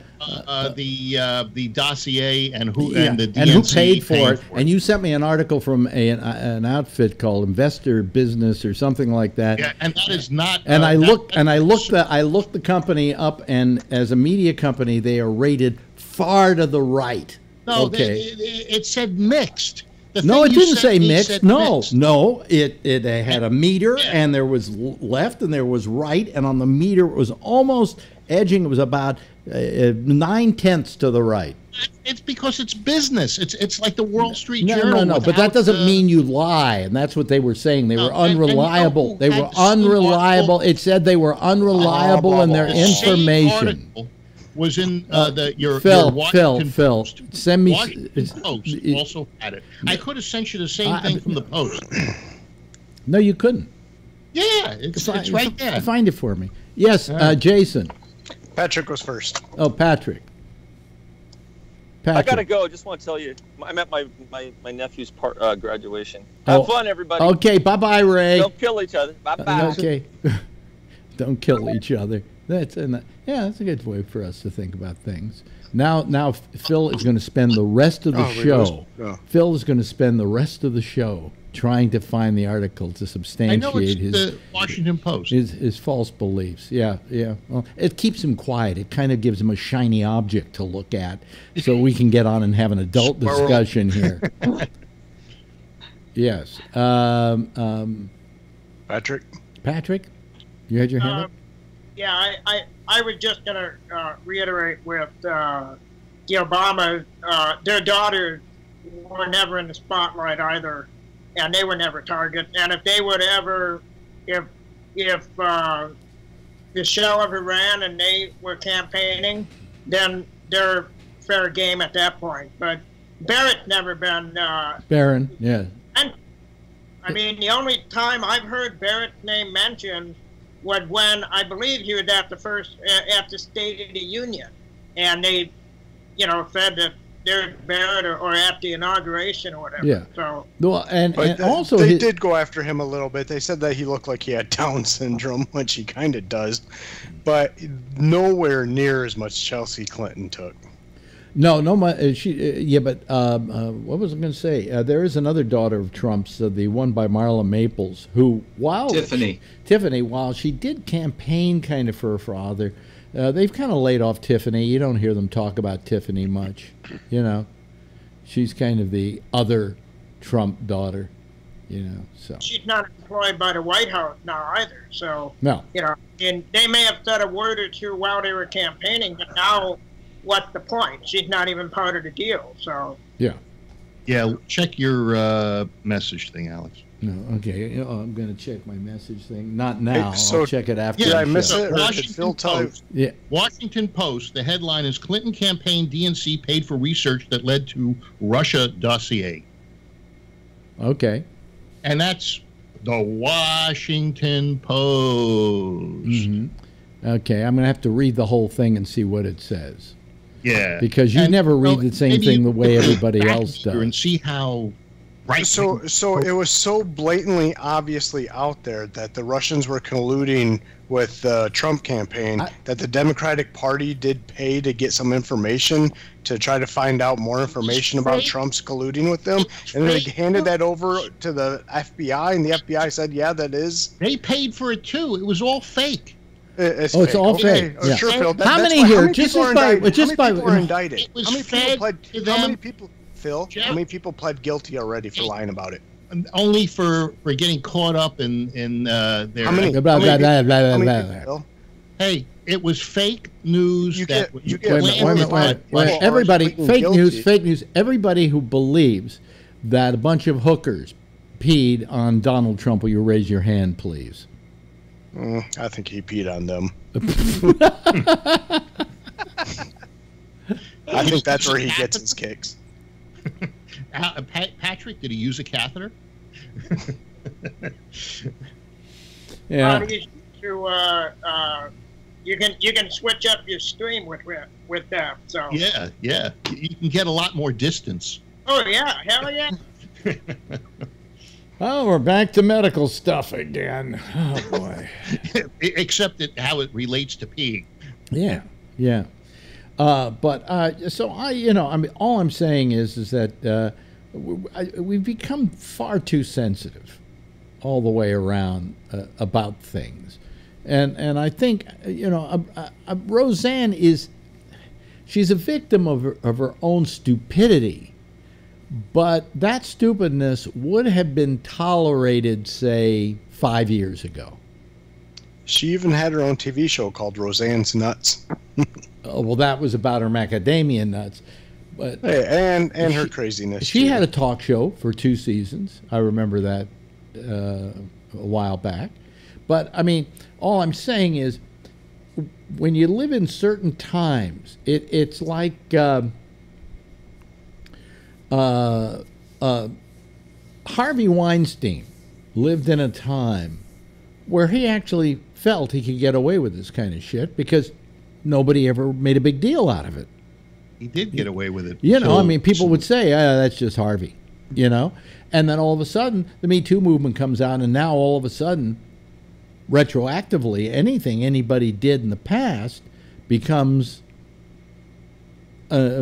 dossier and who and who paid for it. And you sent me an article from an outfit called Investor Business or something like that. Yeah, and that is not. And I looked the company up, and as a media company, they are rated far to the right. No, okay. It said mixed. No, it didn't say mixed. No, it had a meter, and there was left and there was right, and on the meter it was almost edging. It was about 9/10 to the right. It's because it's business. It's like the Wall Street Journal. No. But that doesn't mean you lie, and that's what they were saying. They were unreliable. They were unreliable. It said they were unreliable in their information. Was in your Washington Post. Send me. Washington Post also had it. I could have sent you the same thing from the Post. No, you couldn't. Yeah, it's right there. Find it for me. Yes, Jason. Patrick was first. Oh, Patrick. I gotta go. Just want to tell you, I'm at my nephew's graduation. Have fun, everybody. Okay, bye, Ray. Don't kill each other. Bye. Okay. Don't kill each other. That's a good way for us to think about things. Now, Phil is going to spend the rest of the show. Phil is going to spend the rest of the show trying to find the article to substantiate the Washington Post. His false beliefs. Yeah. Well, it keeps him quiet. It kind of gives him a shiny object to look at, so we can get on and have an adult discussion here. Yes. Patrick, you had your hand up. Yeah, I was just going to reiterate with the Obama, their daughters were never in the spotlight either, and they were never target. And if they would ever, if the show ever ran and they were campaigning, then they're fair game at that point. But Barrett's never been. Barron, yeah. And I mean, the only time I've heard Barrett's name mentioned was when I believe he was at the State of the Union, and they, said that Derek Barrett or at the inauguration or whatever. Yeah. So Well, and also they his- did go after him a little bit. They said that he looked like he had Down syndrome, which he kind of does, but nowhere near as much Chelsea Clinton took. No, yeah, but what was I going to say? There is another daughter of Trump's, the one by Marla Maples, who, Tiffany, while she did campaign kind of for her father, they've kind of laid off Tiffany. You don't hear them talk about Tiffany much, you know. She's kind of the other Trump daughter, you know. So she's not employed by the White House now either. So no, you know, and they may have said a word or two while they were campaigning, but now. What's the point? She's not even part of the deal. So yeah. Check your message thing, Alex. No, okay. I'm going to check my message thing. Not now. So- I'll check it after. Did the I miss show. it? Or did Phil tell you? Yeah. Washington Post. The headline is Clinton campaign DNC paid for research that led to Russia dossier, Okay. and that's the Washington Post. Mm-hmm. Okay. I'm going to have to read the whole thing and see what it says. Yeah, Because you And, never read well, the same maybe thing you the way could everybody back else here and does. see how right. So it was so blatantly, obviously out there that the Russians were colluding with the Trump campaign that the Democratic Party did pay to get some information to try to find out more information about Trump's colluding with them, and they handed that over to the FBI, and the FBI said, "Yeah, that is." They paid for it too. It was all fake. It's Oh, it's fake. all Okay. fake. Oh, Yeah. sure, Phil. How many why- here? many Just people as are by- indicted? just How by- many people are indicted? It was How many people fed pled? to How them. many people, Phil? How many people pled guilty already for lying about it? Only for getting caught up in their. How many? Blah, how blah, many blah, people- blah, how many blah, people, blah. Phil? Hey, it was fake news. You that get- you Wait a minute, four or five wait. people are Everybody, pleading fake guilty. news. Everybody who believes that a bunch of hookers peed on Donald Trump, will you raise your hand, please? I think he peed on them. I think that's where he gets his kicks. Patrick, did he use a catheter? Yeah. You can switch up your stream with that. So Yeah. You can get a lot more distance. oh yeah, hell yeah. Oh, we're back to medical stuff again. Oh boy. Except that how it relates to peeing. Yeah. So I mean, all I'm saying is that we've become far too sensitive all the way around about things, and I think Roseanne she's a victim of her own stupidity. But that stupidness would have been tolerated, say, 5 years ago. She even had her own TV show called Roseanne's Nuts. Oh, well, that was about her macadamia nuts. But Hey, and her craziness. she too. had a talk show for 2 seasons. I remember that a while back. But, I mean, all I'm saying is when you live in certain times, it's like... Harvey Weinstein lived in a time where he actually felt he could get away with this kind of shit because nobody ever made a big deal out of it. He did get away with it. You know, So- I mean, people would say, that's just Harvey, you know? And then all of a sudden, the Me Too movement comes out, and now all of a sudden, retroactively, anything anybody did in the past becomes They're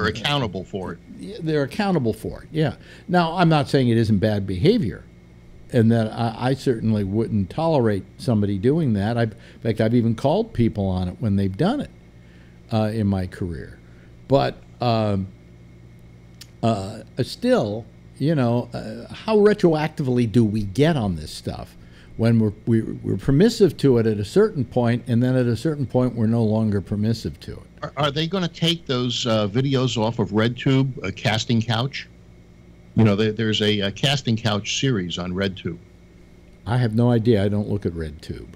accountable for it. they're accountable for it. Yeah. Now, I'm not saying it isn't bad behavior, and that I certainly wouldn't tolerate somebody doing that. In fact, I've even called people on it when they've done it in my career. But still, you know, how retroactively do we get on this stuff when we're permissive to it at a certain point, and then at a certain point we're no longer permissive to it? Are they going to take those videos off of RedTube, a casting couch? You know, there's a casting couch series on RedTube. I have no idea. I don't look at RedTube.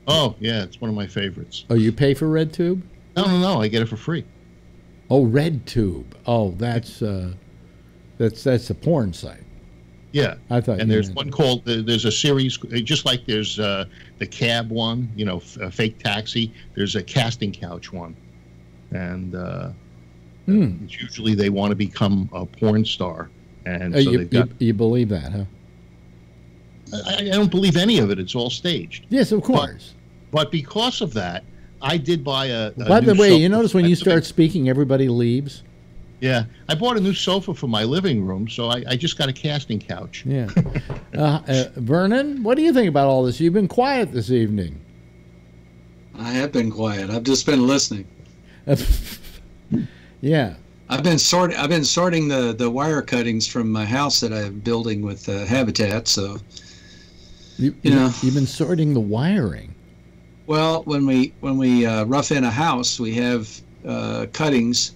Oh, yeah, it's one of my favorites. Oh, you pay for RedTube? No, I get it for free. Oh, RedTube. Oh, that's a porn site. Yeah. I thought. And you there's meant- one called, there's a series, just like there's the cab one, you know, a fake taxi, there's a casting couch one. And It's usually they want to become a porn star, and so they've got. You believe that, huh? I don't believe any of it. It's all staged. Yes, of course. But because of that, I did buy a By the new way, sofa. you notice when you start speaking, everybody leaves? Yeah, I bought a new sofa for my living room, so I just got a casting couch. Yeah. Vernon, what do you think about all this? You've been quiet this evening. I have been quiet. I've just been listening. Yeah. I've been sorting the wire cuttings from my house that I'm building with Habitat. So you've been sorting the wiring. Well, when we rough in a house, we have cuttings,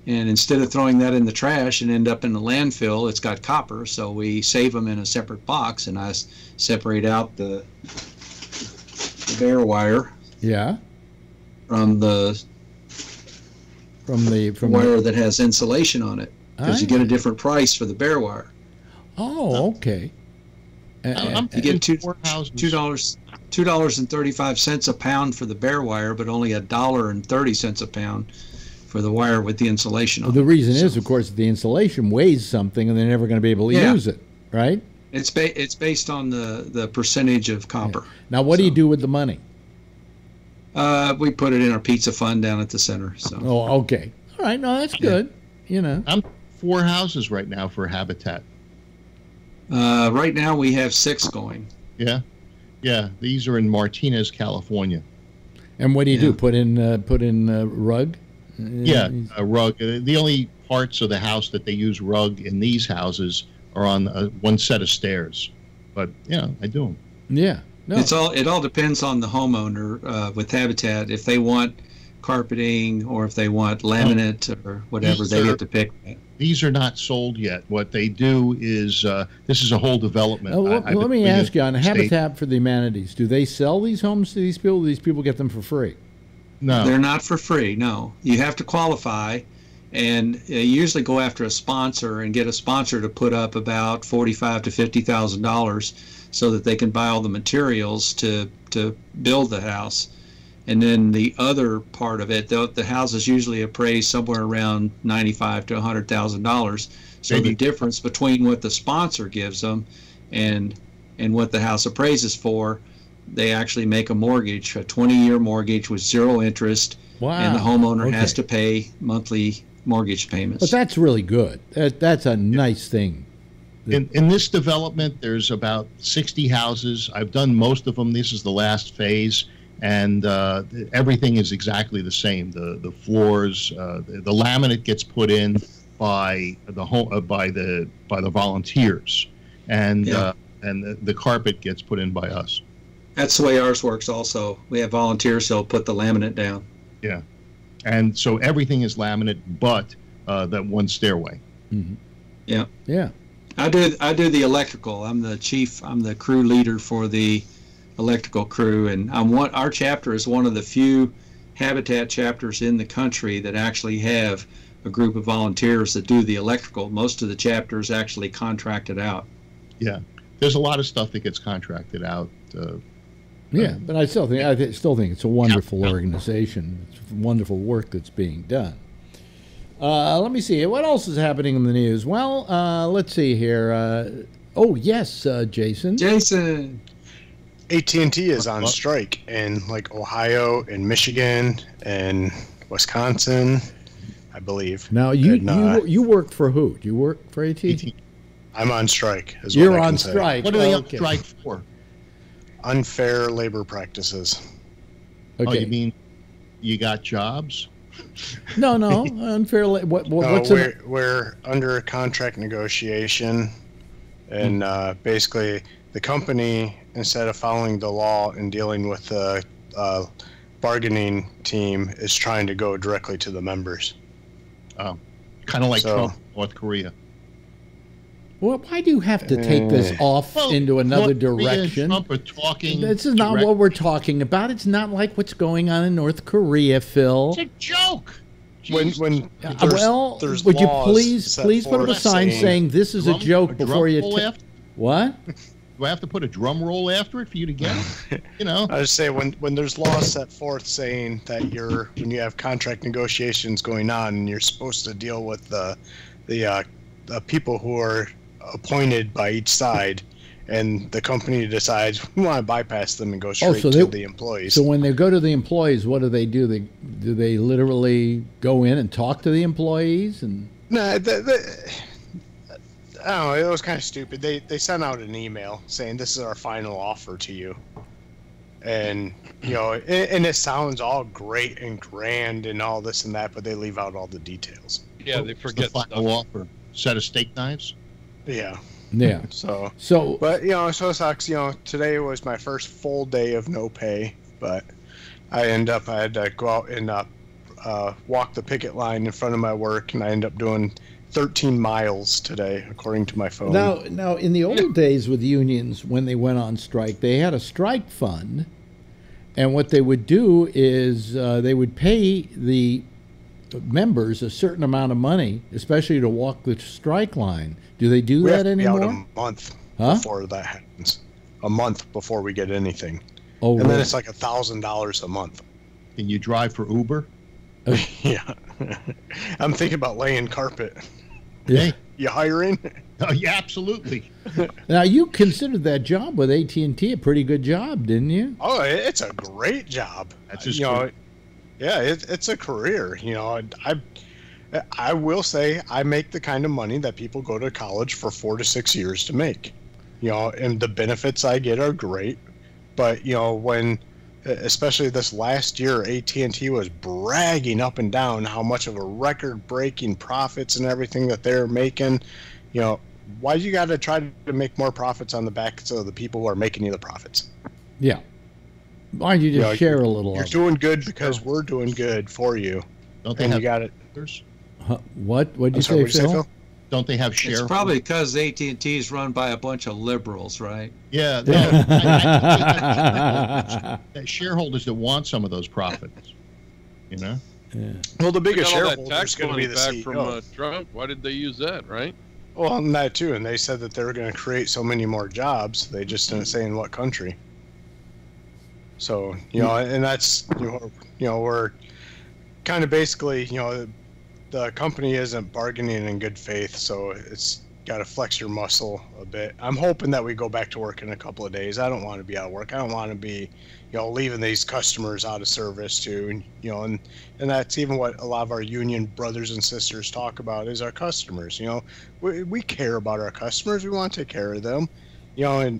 and instead of throwing that in the trash and end up in the landfill, it's got copper, so we save them in a separate box, and I separate out the bare wire. Yeah. From the wire that has insulation on it, because you get a different price for the bare wire. Oh, okay. You get $2.35 a pound for the bare wire, but only $1.30 a pound for the wire with the insulation on it. The reason is, of course, the insulation weighs something, and they're never going to be able to use it, right? It's based on the percentage of copper. Yeah. Now, what do you do with the money? We put it in our pizza fund down at the center. So. Oh, okay. All right. No, that's good. You know. I'm 4 houses right now for Habitat. Right now we have 6 going. Yeah. Yeah. These are in Martinez, California. And what do you do? Put in rug? Yeah, a rug. The only parts of the house that they use rug in these houses are on one set of stairs. But yeah, I do them. Yeah. No. It all depends on the homeowner with Habitat. If they want carpeting or if they want laminate or whatever, they get to pick that. These are not sold yet. What they do is this is a whole development. Let me ask you, on Habitat for the Humanities, do they sell these homes to these people? Do these people get them for free? No. They're not for free, no. You have to qualify, and you usually go after a sponsor and get a sponsor to put up about $45,000 to $50,000 so that they can buy all the materials to build the house. And then the other part of it, the house is usually appraised somewhere around $95,000 to $100,000. So the difference between what the sponsor gives them and what the house appraises for, they actually make a mortgage, a 20-year mortgage with 0 interest. Wow. And the homeowner has to pay monthly mortgage payments. But that's really good. That's a nice thing. In this development, there's about 60 houses. I've done most of them. This is the last phase, and everything is exactly the same. The floors, the laminate gets put in by the volunteers, and the carpet gets put in by us. That's the way ours works also. We have volunteers that'll put the laminate down. Yeah. And so everything is laminate but that one stairway. Mm-hmm. Yeah. Yeah. I do the electrical. I'm the crew leader for the electrical crew, and our chapter is one of the few Habitat chapters in the country that actually have a group of volunteers that do the electrical. Most of the chapters actually contract it out. Yeah. There's a lot of stuff that gets contracted out. Yeah, but I still think it's a wonderful organization. It's wonderful work that's being done. Let me see. What else is happening in the news? Well, let's see here. Oh, yes, Jason. AT&T is on strike in like Ohio and Michigan and Wisconsin, I believe. Now, you work for who? Do you work for AT&T? I'm on strike. You're on strike. What are they on strike for? Unfair labor practices. Okay. Oh, you mean you got jobs? No, unfair. We're under a contract negotiation, and basically the company, instead of following the law and dealing with the bargaining team, is trying to go directly to the members. Oh, kind of like Trump, North Korea. Well, why do you have to take this off into another direction? Trump are talking. This is not what we're talking about. It's not like what's going on in North Korea, Phil. It's a joke. When there's would you please put up a sign saying this is a joke before you? What? Do I have to put a drum roll after it for you to get it? You know. I just say when there's laws set forth saying that when you have contract negotiations going on and you're supposed to deal with the people who are appointed by each side, and the company decides we want to bypass them and go straight to the employees. So when they go to the employees, what do? Do they literally go in and talk to the employees? And no, I don't know. It was kind of stupid. They sent out an email saying this is our final offer to you, and and it sounds all great and grand and all this and that, but they leave out all the details. Yeah, they forget the final offer. Set of steak knives. Yeah. Yeah. So, but so it sucks. Today was my first full day of no pay, but I had to go out and walk the picket line in front of my work, and I ended up doing 13 miles today, according to my phone. Now, in the old days with unions, when they went on strike, they had a strike fund, and what they would do is they would pay the members a certain amount of money, especially to walk the strike line. Do they do that anymore? We have to be out a month before that happens. A month before we get anything. Oh, and really? then it's like $1,000 a month. Can you drive for Uber? Yeah. I'm thinking about laying carpet. Yeah. You hiring? Oh, yeah, absolutely. Now, you considered that job with AT&T a pretty good job, didn't you? Oh, it's a great job. That's just yeah, it's a career. I will say I make the kind of money that people go to college for 4 to 6 years to make. And the benefits I get are great. But when, especially this last year, AT&T was bragging up and down how much of a record-breaking profits and everything that they're making. Why you got to try to make more profits on the backs of the people who are making you the profits? Yeah. Why don't you just share a little? You're doing good because we're doing good for you. Don't they have you got it? What did you say, Phil? Don't they have shareholders? It's probably because AT&T is run by a bunch of liberals, right? Yeah. No, shareholders that want some of those profits. Yeah. Well, the biggest all that shareholder tax is going to be the back CEO. from Trump. Why did they use that, right? Well, and that too. And they said that they were going to create so many more jobs. They just didn't say in what country. So, and that's, we're kind of basically, the company isn't bargaining in good faith, so it's got to flex your muscle a bit. I'm hoping that we go back to work in a couple of days. I don't want to be out of work. I don't want to be, leaving these customers out of service too. And that's even what a lot of our union brothers and sisters talk about is our customers. We care about our customers. We want to take care of them. And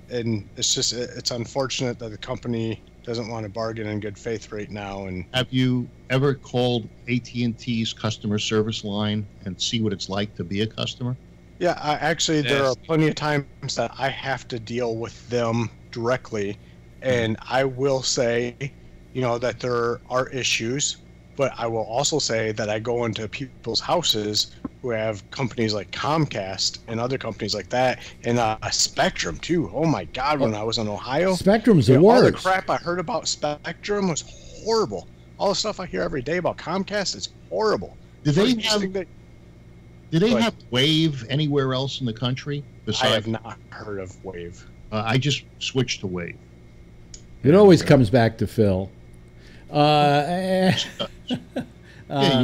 it's just, it's unfortunate that the company doesn't want to bargain in good faith right now. And have you ever called AT&T's customer service line and see what it's like to be a customer? Yeah, there are plenty of times that I have to deal with them directly, and I will say, that there are issues, but I will also say that I go into people's houses who have companies like Comcast and other companies like that, and Spectrum too. Oh my God, when I was in Ohio, Spectrum's the worst. All the crap I heard about Spectrum was horrible. All the stuff I hear every day about Comcast is horrible. Do they have Wave anywhere else in the country? I have not heard of Wave. I just switched to Wave. It always comes back to Phil. Hey, you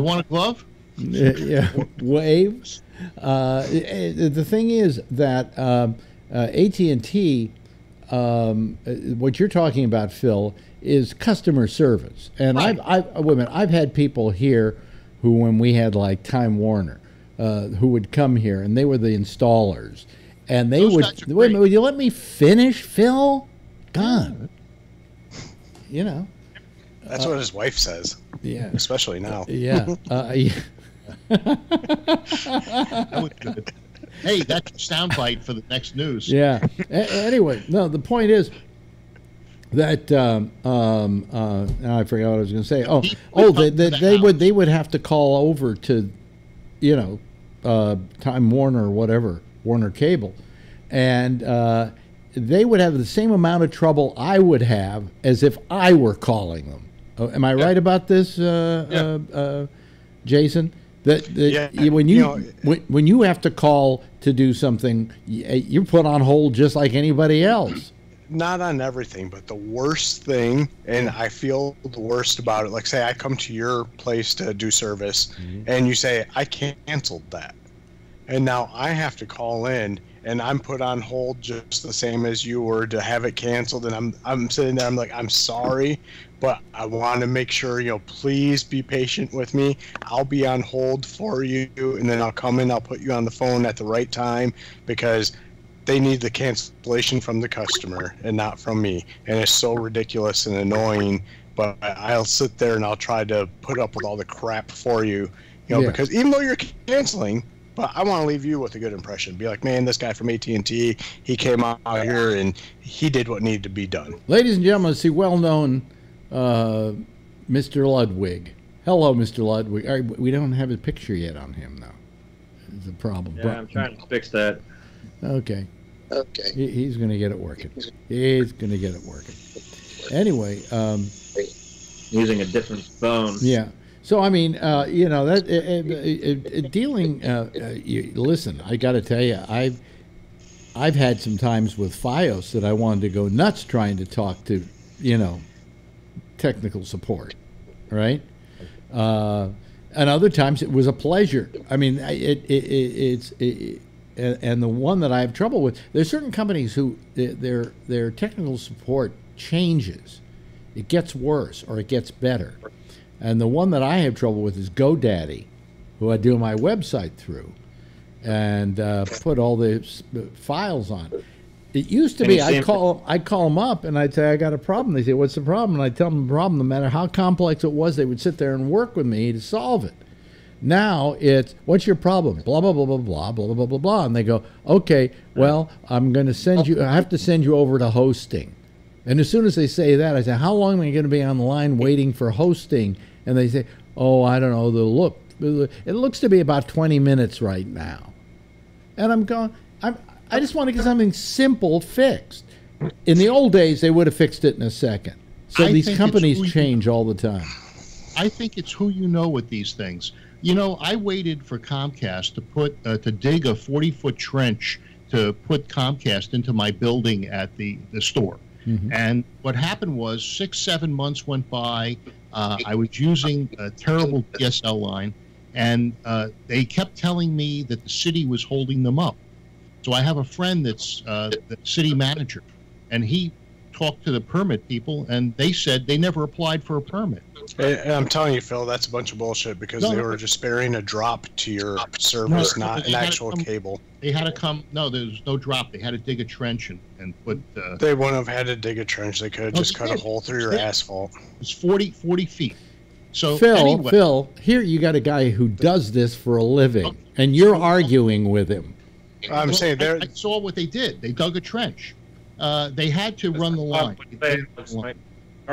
want a glove? Yeah, Wave. The thing is that AT&T, what you're talking about, Phil, is customer service. And right. I've had people here who, when we had like Time Warner, who would come here, and they were the installers, and they would. Wait a minute, will you let me finish, Phil? God, That's what his wife says. Yeah, especially now. Yeah. Yeah. That was good. Hey, that's a soundbite for the next news. Yeah. Anyway, no. The point is that now I forgot what I was going to say. They would have to call over to, Time Warner or whatever, Warner Cable, and they would have the same amount of trouble I would have as if I were calling them. Am I right about this, Jason? When when you have to call to do something, you're put on hold just like anybody else. Not on everything, but the worst thing, and I feel the worst about it, like say I come to your place to do service, and you say, I canceled that. And now I have to call in, and I'm put on hold just the same as you were to have it canceled, and I'm sitting there, I'm like, I'm sorry, but I want to make sure, please be patient with me. I'll be on hold for you, and then I'll come in, I'll put you on the phone at the right time, because they need the cancellation from the customer and not from me. And it's so ridiculous and annoying, but I'll sit there and I'll try to put up with all the crap for you, because even though you're canceling, but I want to leave you with a good impression. Be like, man, this guy from AT&T, he came out here and he did what needed to be done. Ladies and gentlemen, it's the well-known Mr. Ludwig. Hello, Mr. Ludwig. We don't have a picture yet on him, though. It's a problem. Yeah, I'm trying to fix that. Okay. He's going to get it working. He's going to get it working. Anyway. Using a different phone. Yeah. So, I mean, dealing, listen, I got to tell you, I've had some times with FiOS that I wanted to go nuts trying to talk to, technical support, right? And other times it was a pleasure. I mean, and the one that I have trouble with, there's certain companies who their technical support changes. It gets worse or it gets better. And the one that I have trouble with is GoDaddy, who I do my website through and put all the files on. It used to be I'd call them up and I'd say, I got a problem. They say, what's the problem? And I'd tell them the problem. No matter how complex it was, they would sit there and work with me to solve it. Now it's, what's your problem? Blah, blah, blah, blah, blah, blah, blah, blah, blah. And they go, okay, well, I'm going to send you, I have to send you over to hosting. And as soon as they say that, I say, how long am I going to be on the line waiting for hosting? And they say, oh, I don't know, it looks to be about 20 minutes right now. And I'm going, I just want to get something simple fixed. In the old days, they would have fixed it in a second. So these companies change all the time. I think it's who you know with these things. I waited for Comcast to put to dig a 40-foot trench to put Comcast into my building at the store. Mm-hmm. And what happened was 6-7 months went by. I was using a terrible DSL line, and they kept telling me that the city was holding them up. So I have a friend that's the city manager, and he talked to the permit people, and they said they never applied for a permit. And I'm telling you, Phil, that's a bunch of bullshit because they were just sparing a drop to your service, not an actual cable. They had to come. No, there was no drop. They had to dig a trench and put. They wouldn't have had to dig a trench. They could have just cut a hole through your asphalt. It's 40 feet. So Phil, here you got a guy who does this for a living, and you're arguing with him. I'm saying I saw what they did. They dug a trench. They had to run the line.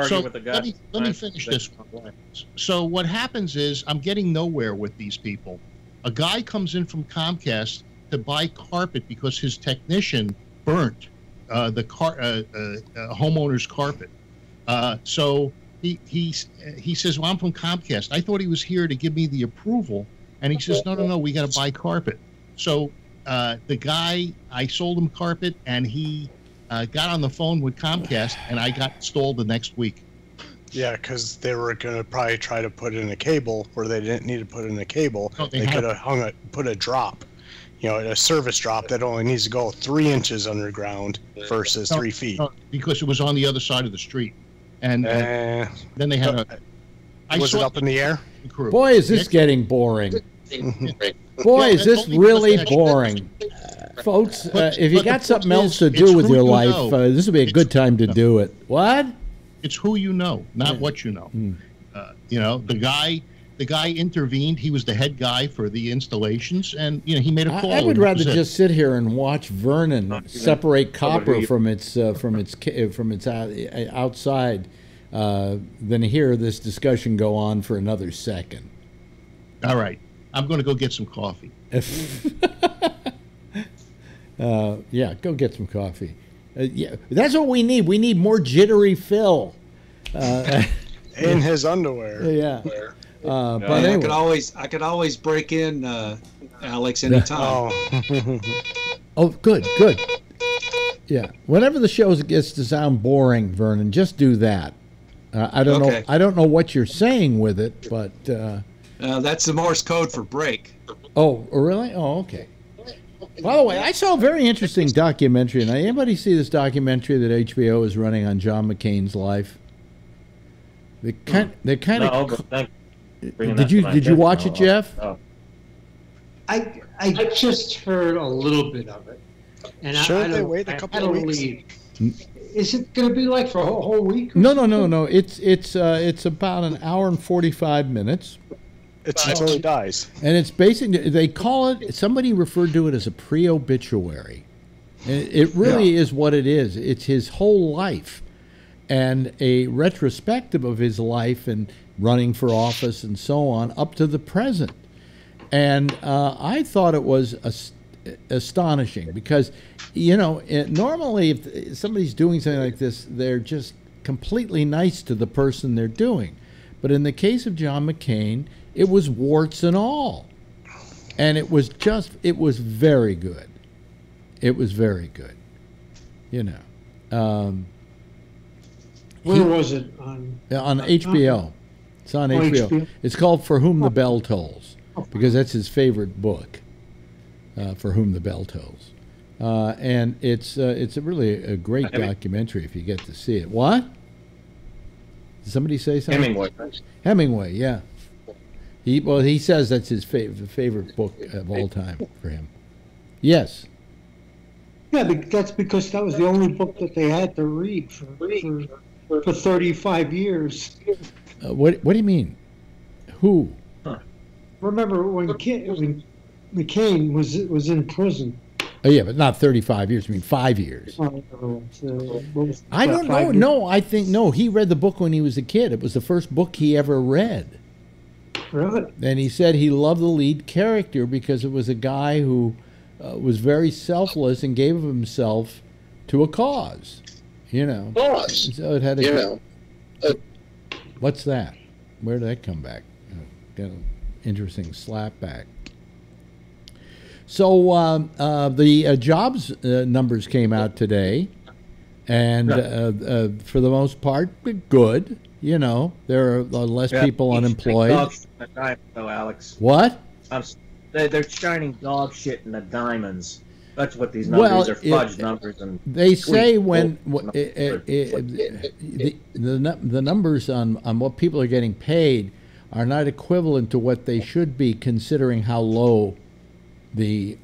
So let me finish this one. So what happens is I'm getting nowhere with these people. A guy comes in from Comcast to buy carpet because his technician burnt the homeowner's carpet. So he says, well, I'm from Comcast. I thought he was here to give me the approval. And he says, no, we got to buy carpet. So the guy, I sold him carpet, and he got on the phone with Comcast, and I got installed the next week. Yeah, because they were going to probably try to put in a cable where they didn't need to put in a cable. No, they could have put a drop, a service drop that only needs to go 3 inches underground versus 3 feet. No, because it was on the other side of the street. And then they had a... Was it up in the air? Boy, is this getting boring. Boy, is this really boring. Folks, if you got something else to do with your life, this would be a good time to do it. What? It's who you know, not what you know. The guy intervened. He was the head guy for the installations, and he made a call. I would rather just sit here and watch Vernon separate copper from its outside than hear this discussion go on for another second. All right, I'm going to go get some coffee. Yeah, go get some coffee. Yeah, that's what we need. We need more jittery Phil. In his underwear. Yeah. But I anyway. could always break in, Alex, anytime. Oh, good. Yeah. Whenever the show gets to sound boring, Vernon, just do that. I don't know. I don't know what you're saying with it, but that's the Morse code for break. Oh, really? Oh, okay. By the way, I saw a very interesting documentary. Now, anybody see this documentary that HBO is running on John McCain's life? They kind of. Did you watch it, Jeff? Oh. I just heard a little bit of it, and I they wait a couple of weeks. Is it going to be like for a whole week? No. It's about an hour and 45 minutes. It's until he dies. And it's basically, they call it, somebody referred to it as a pre-obituary. And it really is what it is. It's his whole life and a retrospective of his life and running for office and so on up to the present. And I thought it was astonishing because, normally if somebody's doing something like this, they're just completely nice to the person they're doing. But in the case of John McCain, it was warts and all. And it was very good. It was very good. Where was it? On HBO. It's on HBO. HBO. It's called For Whom the Bell Tolls, because that's his favorite book, For Whom the Bell Tolls. And it's really a great documentary if you get to see it. What? Did somebody say something? Hemingway, yeah. He says that's his favorite book of all time for him. Yes. Yeah, that's because that was the only book that they had to read for 35 years. What do you mean? Who? Remember when McCain was in prison? Oh yeah, but not 35 years. I mean 5 years. I don't know. No, I think no. He read the book when he was a kid. It was the first book he ever read. Really? And he said he loved the lead character because it was a guy who was very selfless and gave of himself to a cause. So it had a. What's that? Where did that come back? Got an interesting slap back. So the jobs numbers came out today, and for the most part, good. There are less people unemployed. Though, Alex. What? They're shining dog shit in the diamonds. That's what these numbers are, fudge numbers. And they say when the numbers on what people are getting paid are not equivalent to what they should be, considering how low the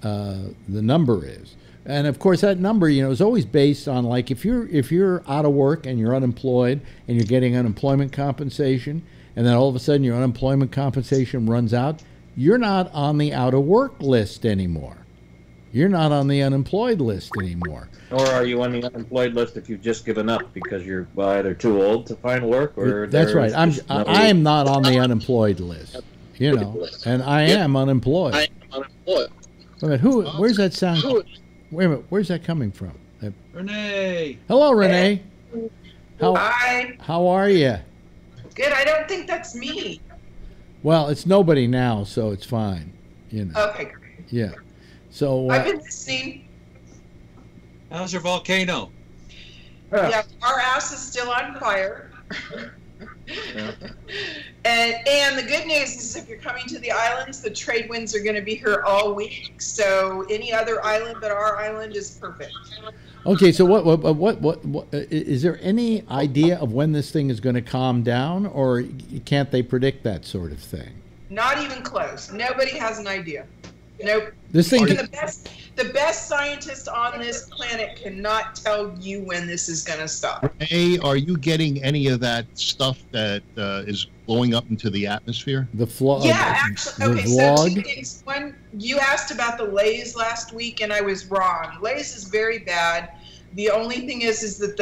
number is. And of course, that number, is always based on, like, if you're out of work and you're unemployed and you're getting unemployment compensation, and then all of a sudden your unemployment compensation runs out, you're not on the out of work list anymore. You're not on the unemployed list anymore. Or are you on the unemployed list if you've just given up because you're either too old to find work or... That's right. I am not on the unemployed list, and I am unemployed. Wait a minute, where's that sound? Wait a minute, where's that coming from? Renee. Hello, Renee. Hi. How are you? Good. I don't think that's me. Well, it's nobody now, so it's fine. Okay, great. Yeah. So I've been listening. How's your volcano? Yeah, our ass is still on fire. And the good news is, if you're coming to the islands, the trade winds are going to be here all week. So any other island but our island is perfect. Okay, so what is there any idea of when this thing is going to calm down, or can't they predict that sort of thing? Not even close. Nobody has an idea. Nope. This thing. Even the best scientists on this planet cannot tell you when this is going to stop. Hey, are you getting any of that stuff that is blowing up into the atmosphere? The flood. Yeah, actually. Okay, so 2 things. One, you asked about the lays last week, and I was wrong. Lays is very bad. The only thing is that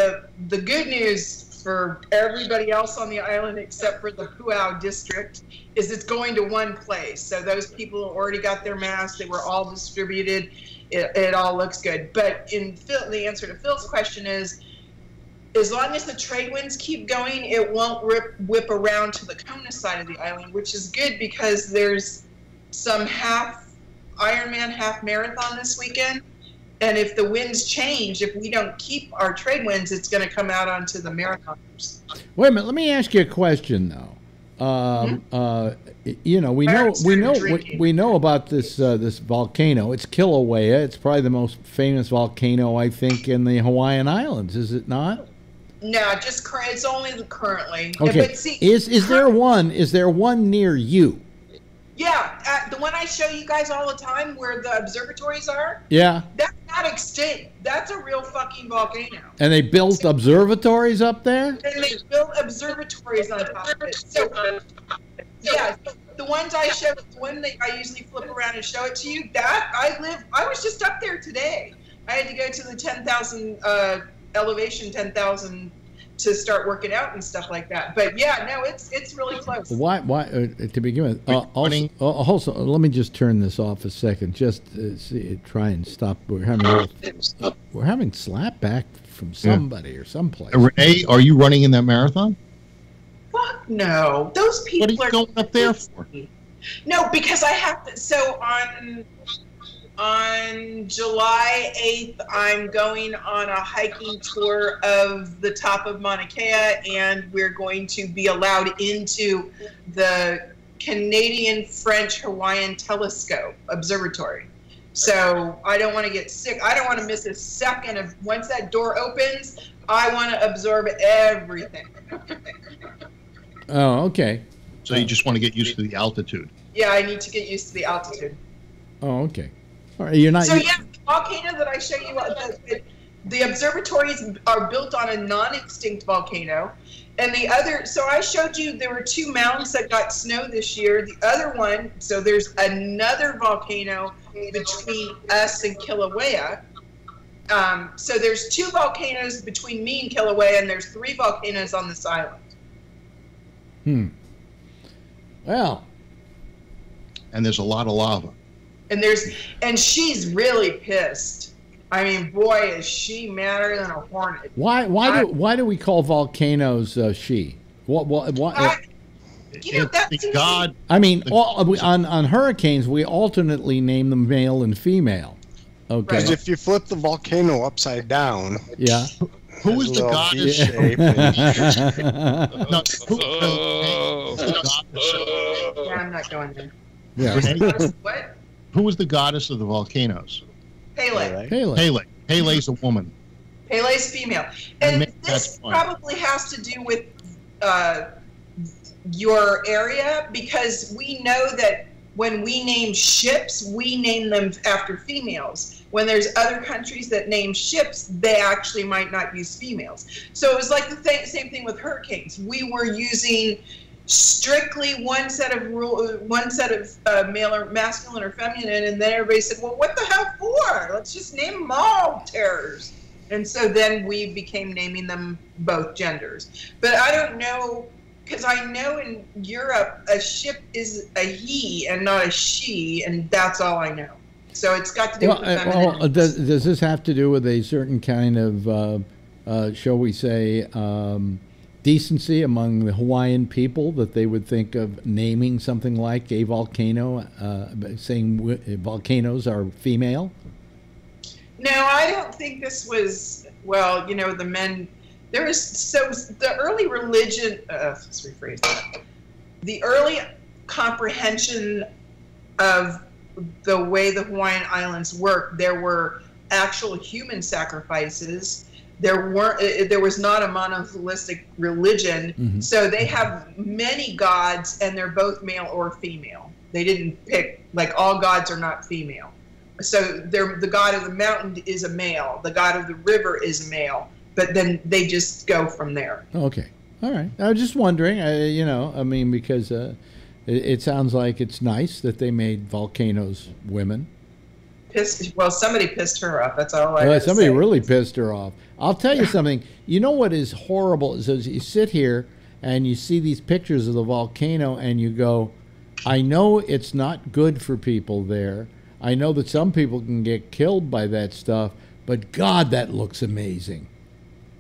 the good news for everybody else on the island except for the Puau district is it's going to one place. So those people who already got their masks, they were all distributed. It all looks good. But the answer to Phil's question is as long as the trade winds keep going, it won't whip around to the Kona side of the island, which is good because there's some half Ironman, half marathon this weekend. And if the winds change, if we don't keep our trade winds, it's going to come out onto the marathoners. Wait a minute. Let me ask you a question, though. You know, we know about this this volcano. It's Kilauea. It's probably the most famous volcano, I think, in the Hawaiian Islands. Is it not? No, just it's only currently. Okay. But see, is there one? Is there one near you? Yeah, the one I show you guys all the time, where the observatories are. Yeah. That's not extinct. That's a real fucking volcano. And they built observatories up there? And they built observatories on top of it. So, yeah, the ones I show, the one that I usually flip around and show it to you, I was just up there today. I had to go to the 10,000 elevation, 10,000 to start working out and stuff like that. But yeah, no, it's really close. Why to begin with? Also, let me just turn this off a second. Just try and stop. We're having slap back from somebody or someplace. Renee, are you running in that marathon? Fuck no. Those people what are you going up there for? No, because I have to. So on July 8th, I'm going on a hiking tour of the top of Mauna Kea, and we're going to be allowed into the Canadian-French-Hawaiian Telescope Observatory. So I don't want to get sick. I don't want to miss a second of once that door opens. I want to absorb everything. Oh, okay. So you just want to get used to the altitude. Yeah, I need to get used to the altitude. Oh, okay. All right, you're not. So yeah, the volcano that I show you, the observatories are built on a non-extinct volcano, and the other. So I showed you there were 2 mountains that got snow this year. The other one, so there's another volcano between us and Kilauea. So there's 2 volcanoes between me and Kilauea, and there's 3 volcanoes on this island. Well. And there's a lot of lava. And she's really pissed. I mean, boy, is she madder than a hornet. Why do we call volcanoes she? It's God. I mean, on hurricanes we alternately name them male and female. Okay. Because if you flip the volcano upside down, yeah. Who is the goddess? Yeah, I'm not going there. Yeah. What? Who is the goddess of the volcanoes? Pele. Pele's a woman. Pele's female. And this probably has to do with your area, because we know that when we name ships, we name them after females. When there's other countries that name ships, they actually might not use females. So it was like the same thing with hurricanes. We were using strictly one set of male or masculine or feminine, and then everybody said, well, what the hell for? Let's just name them all terrors. And so then we became naming them both genders. But I don't know, because I know in Europe a ship is a he and not a she, and that's all I know. So it's got to do with the feminine. Does this have to do with a certain kind of, shall we say, decency among the Hawaiian people, that they would think of naming something like a volcano, saying volcanoes are female? No, I don't think this was, well, the men, the early religion, let's rephrase that. The early comprehension of the way the Hawaiian Islands work, there were actual human sacrifices. There was not a monotheistic religion, so they have many gods, and they're both male or female. They didn't pick, like, all gods are not female. So the god of the mountain is a male, the god of the river is a male, but then they just go from there. Okay, all right. I was just wondering, because it sounds like it's nice that they made volcanoes women. Well, somebody pissed her off. That's all I have to somebody say. really pissed her off. I'll tell you something. You know what is horrible is you sit here and you see these pictures of the volcano and you go, I know it's not good for people there. I know that some people can get killed by that stuff, but God, that looks amazing.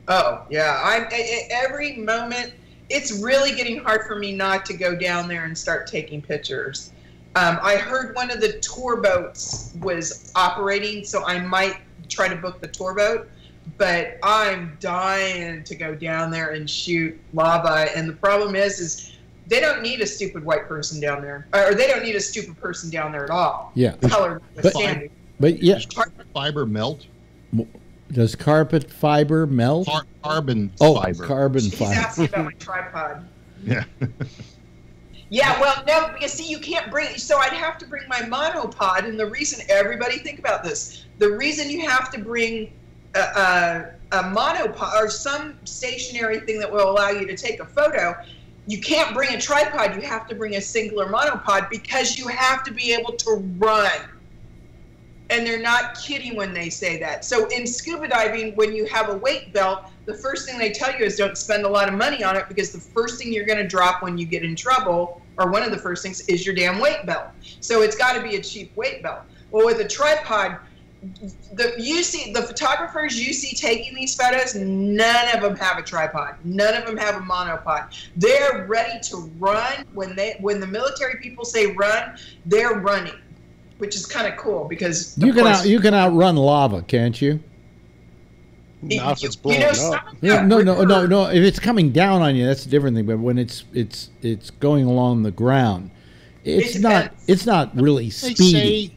Oh yeah, every moment. It's really getting hard for me not to go down there and start taking pictures. I heard one of the tour boats was operating, so I might try to book the tour boat. But I'm dying to go down there and shoot lava. And the problem is they don't need a stupid white person down there, or they don't need a stupid person down there at all. Yeah. Color standing. But yeah. Does carpet fiber melt? Does carpet fiber melt? Carbon fiber. Carbon He's fiber. asking about my tripod. Yeah. Yeah, well, no, because see, you can't bring. So I'd have to bring my monopod, and the reason everybody think about this, the reason you have to bring a monopod or some stationary thing that will allow you to take a photo. You can't bring a tripod. You have to bring a singular monopod because you have to be able to run. And they're not kidding when they say that. So in scuba diving, when you have a weight belt, the first thing they tell you is don't spend a lot of money on it because the first thing you're going to drop when you get in trouble, or one of the first things, is your damn weight belt. So it's got to be a cheap weight belt. Well, with a tripod, the photographers you see taking these photos, none of them have a tripod. None of them have a monopod. They're ready to run. When the military people say run, they're running. Which is kind of cool because you can outrun lava, can't you? Not if it's blowing up. Yeah, no. If it's coming down on you, that's a different thing. But when it's going along the ground, it's not really speedy. They say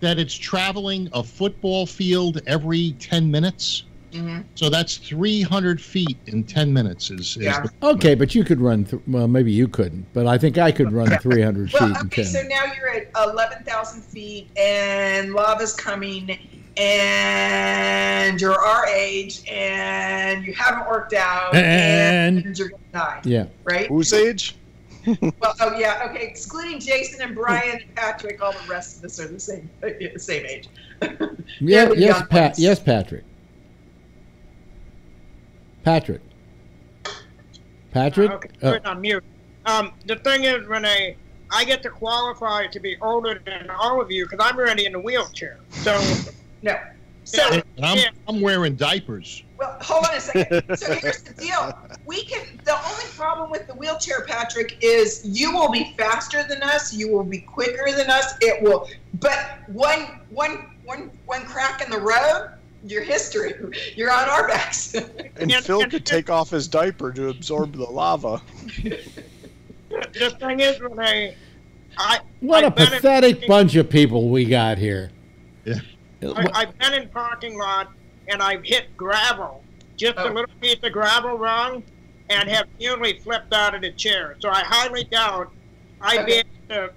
that it's traveling a football field every 10 minutes. Mm-hmm. So that's 300 feet in 10 minutes. Okay, but you could run. Well, maybe you couldn't, but I think I could run 300 feet in 10. Okay, so now you're at 11,000 feet, and lava's coming, and you're our age, and you haven't worked out, and you're gonna die. Yeah. Right. Whose age? Well, oh yeah, okay. Excluding Jason and Brian and Patrick, all the rest of us are the same age. Yeah. Yes, Patrick. Patrick? Okay, put it on mute. The thing is, Renee, I get to qualify to be older than all of you because I'm already in a wheelchair. So, no. So I'm wearing diapers. Well, hold on a second. So here's the deal. The only problem with the wheelchair, Patrick, is you will be faster than us. You will be quicker than us. But one crack in the road, your history. You're on our backs. And Phil could take off his diaper to absorb the lava. The thing is, Renee, what a pathetic bunch of people we got here. Yeah. I've been in parking lot and I've hit gravel, just a little piece of gravel wrong, and have nearly flipped out of the chair. So I highly doubt I'd be able to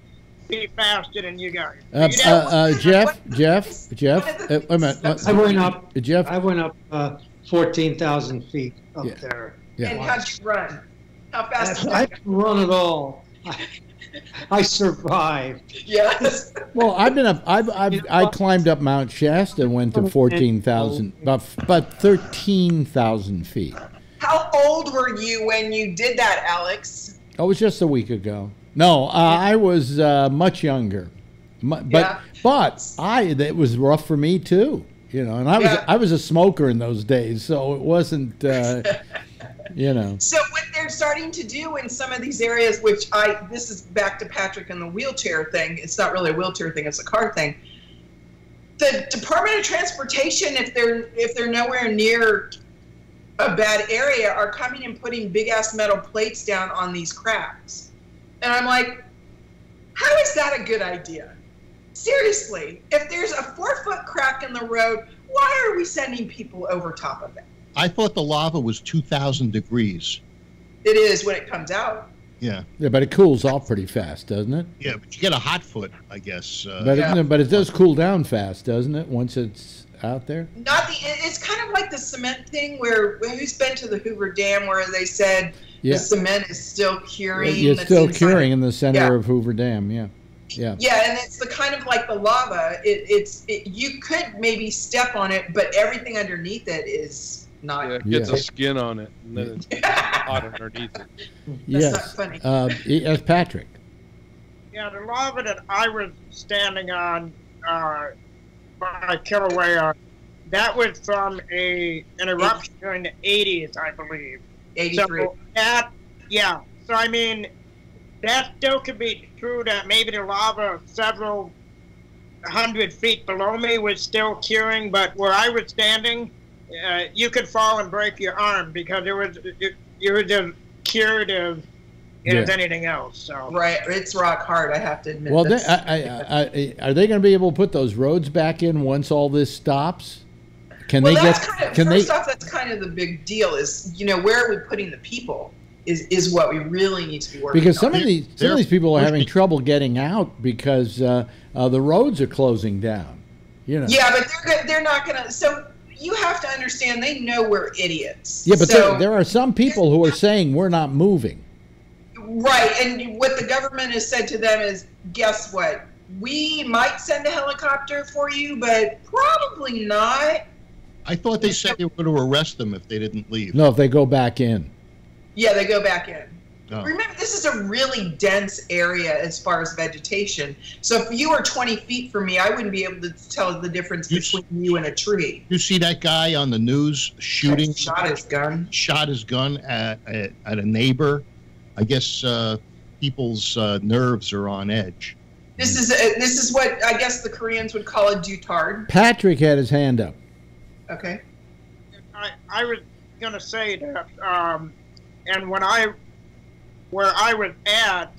be faster than you guys. Jeff. Wait a minute. I went up 14,000 feet up there. Yeah. And how'd you run? How fast? I didn't run at all. I survived. Yes. Well, I've been up. I climbed up Mount Shasta and went to 14,000, about 13,000 feet. How old were you when you did that, Alex? Oh, it was just a week ago. No, I was much younger, but it was rough for me too. You know, and I was a smoker in those days, so it wasn't. You know. So what they're starting to do in some of these areas, this is back to Patrick and the wheelchair thing. It's not really a wheelchair thing; it's a car thing. The Department of Transportation, if they're nowhere near a bad area, are coming and putting big ass metal plates down on these cracks, and I'm like, how is that a good idea? Seriously, if there's a 4-foot crack in the road, why are we sending people over top of it? I thought the lava was 2,000 degrees. It is when it comes out. Yeah. Yeah, but it cools off pretty fast, doesn't it? Yeah, but you get a hot foot, I guess. But it does cool down fast, doesn't it? Once it's out there. It's kind of like the cement thing where who's been to the Hoover Dam where they said the cement is still curing. It's still curing in the center of Hoover Dam. Yeah. Yeah. Yeah, and it's the kind of like the lava. You could maybe step on it, but everything underneath it is not. Yeah, it gets a skin on it, and then it's hot underneath it. Yes. That's not funny. As Patrick. Yeah, the lava that I was standing on by Kilauea, that was from an eruption during the 80s, I believe. 83. So that, yeah. So I mean, that still could be true that maybe the lava several 100 feet below me was still curing, but where I was standing, you could fall and break your arm because you were just cured of as anything else. So Right, it's rock hard. I have to admit. Well, are they going to be able to put those roads back in once all this stops? Can well, they that's get? kind of, Can first they? off, that's kind of the big deal. Is where are we putting the people? Is what we really need to be working Because on. some of these people are having trouble getting out because the roads are closing down. You know. Yeah, but they're not gonna. So you have to understand, they know we're idiots. Yeah, but so, there are some people who are saying we're not moving. Right, and what the government has said to them is, guess what? We might send a helicopter for you, but probably not. I thought they said they were going to arrest them if they didn't leave. No, if they go back in. Yeah, they go back in. Oh. Remember, this is a really dense area as far as vegetation. So if you were 20 feet from me, I wouldn't be able to tell the difference between you and a tree. You see that guy on the news shooting? Shot his gun. Shot his gun at a neighbor. I guess people's nerves are on edge. This is what I guess the Koreans would call a dutard. Patrick had his hand up. Okay. I was going to say that, and where I was at,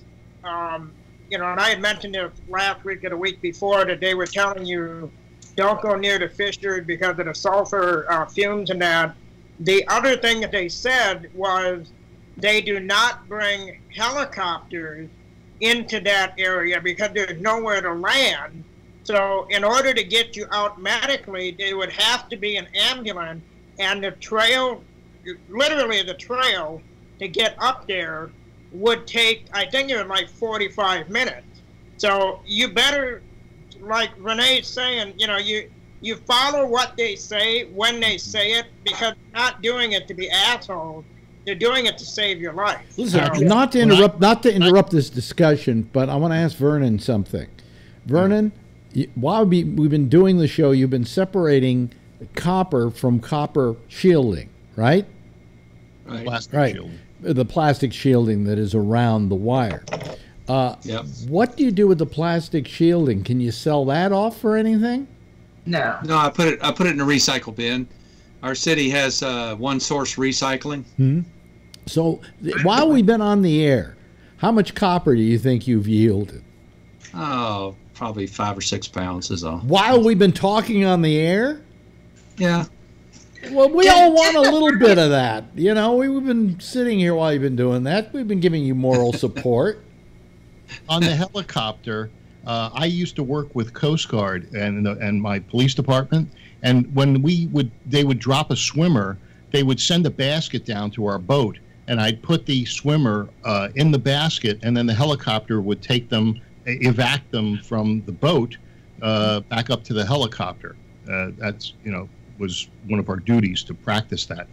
and I had mentioned it last week or the week before that they were telling you don't go near the fissure because of the sulfur fumes and that. The other thing that they said was they do not bring helicopters into that area because there's nowhere to land. So in order to get you out medically, there would have to be an ambulance, and the trail, literally the trail to get up there would take, I think it was like 45 minutes. So you better, like Renee's saying, you follow what they say when they say it, because they're not doing it to be assholes. They're doing it to save your life. Listen, not to interrupt this discussion, but I want to ask Vernon something. Vernon, while we've been doing the show, you've been separating copper from copper shielding, right? Plastic shielding. The plastic shielding that is around the wire. Yep. What do you do with the plastic shielding? Can you sell that off for anything? No. No, I put it in a recycle bin. Our city has one source recycling. Hmm. So while we've been on the air, how much copper do you think you've yielded? Oh, probably 5 or 6 pounds is all. While we've been talking on the air? Yeah. Well, we all want a little bit of that. We've been sitting here while you've been doing that. We've been giving you moral support. On the helicopter, I used to work with Coast Guard and my police department. And when they would drop a swimmer, they would send a basket down to our boat, and I'd put the swimmer in the basket, and then the helicopter would take them, evac them from the boat back up to the helicopter. That's was one of our duties to practice that.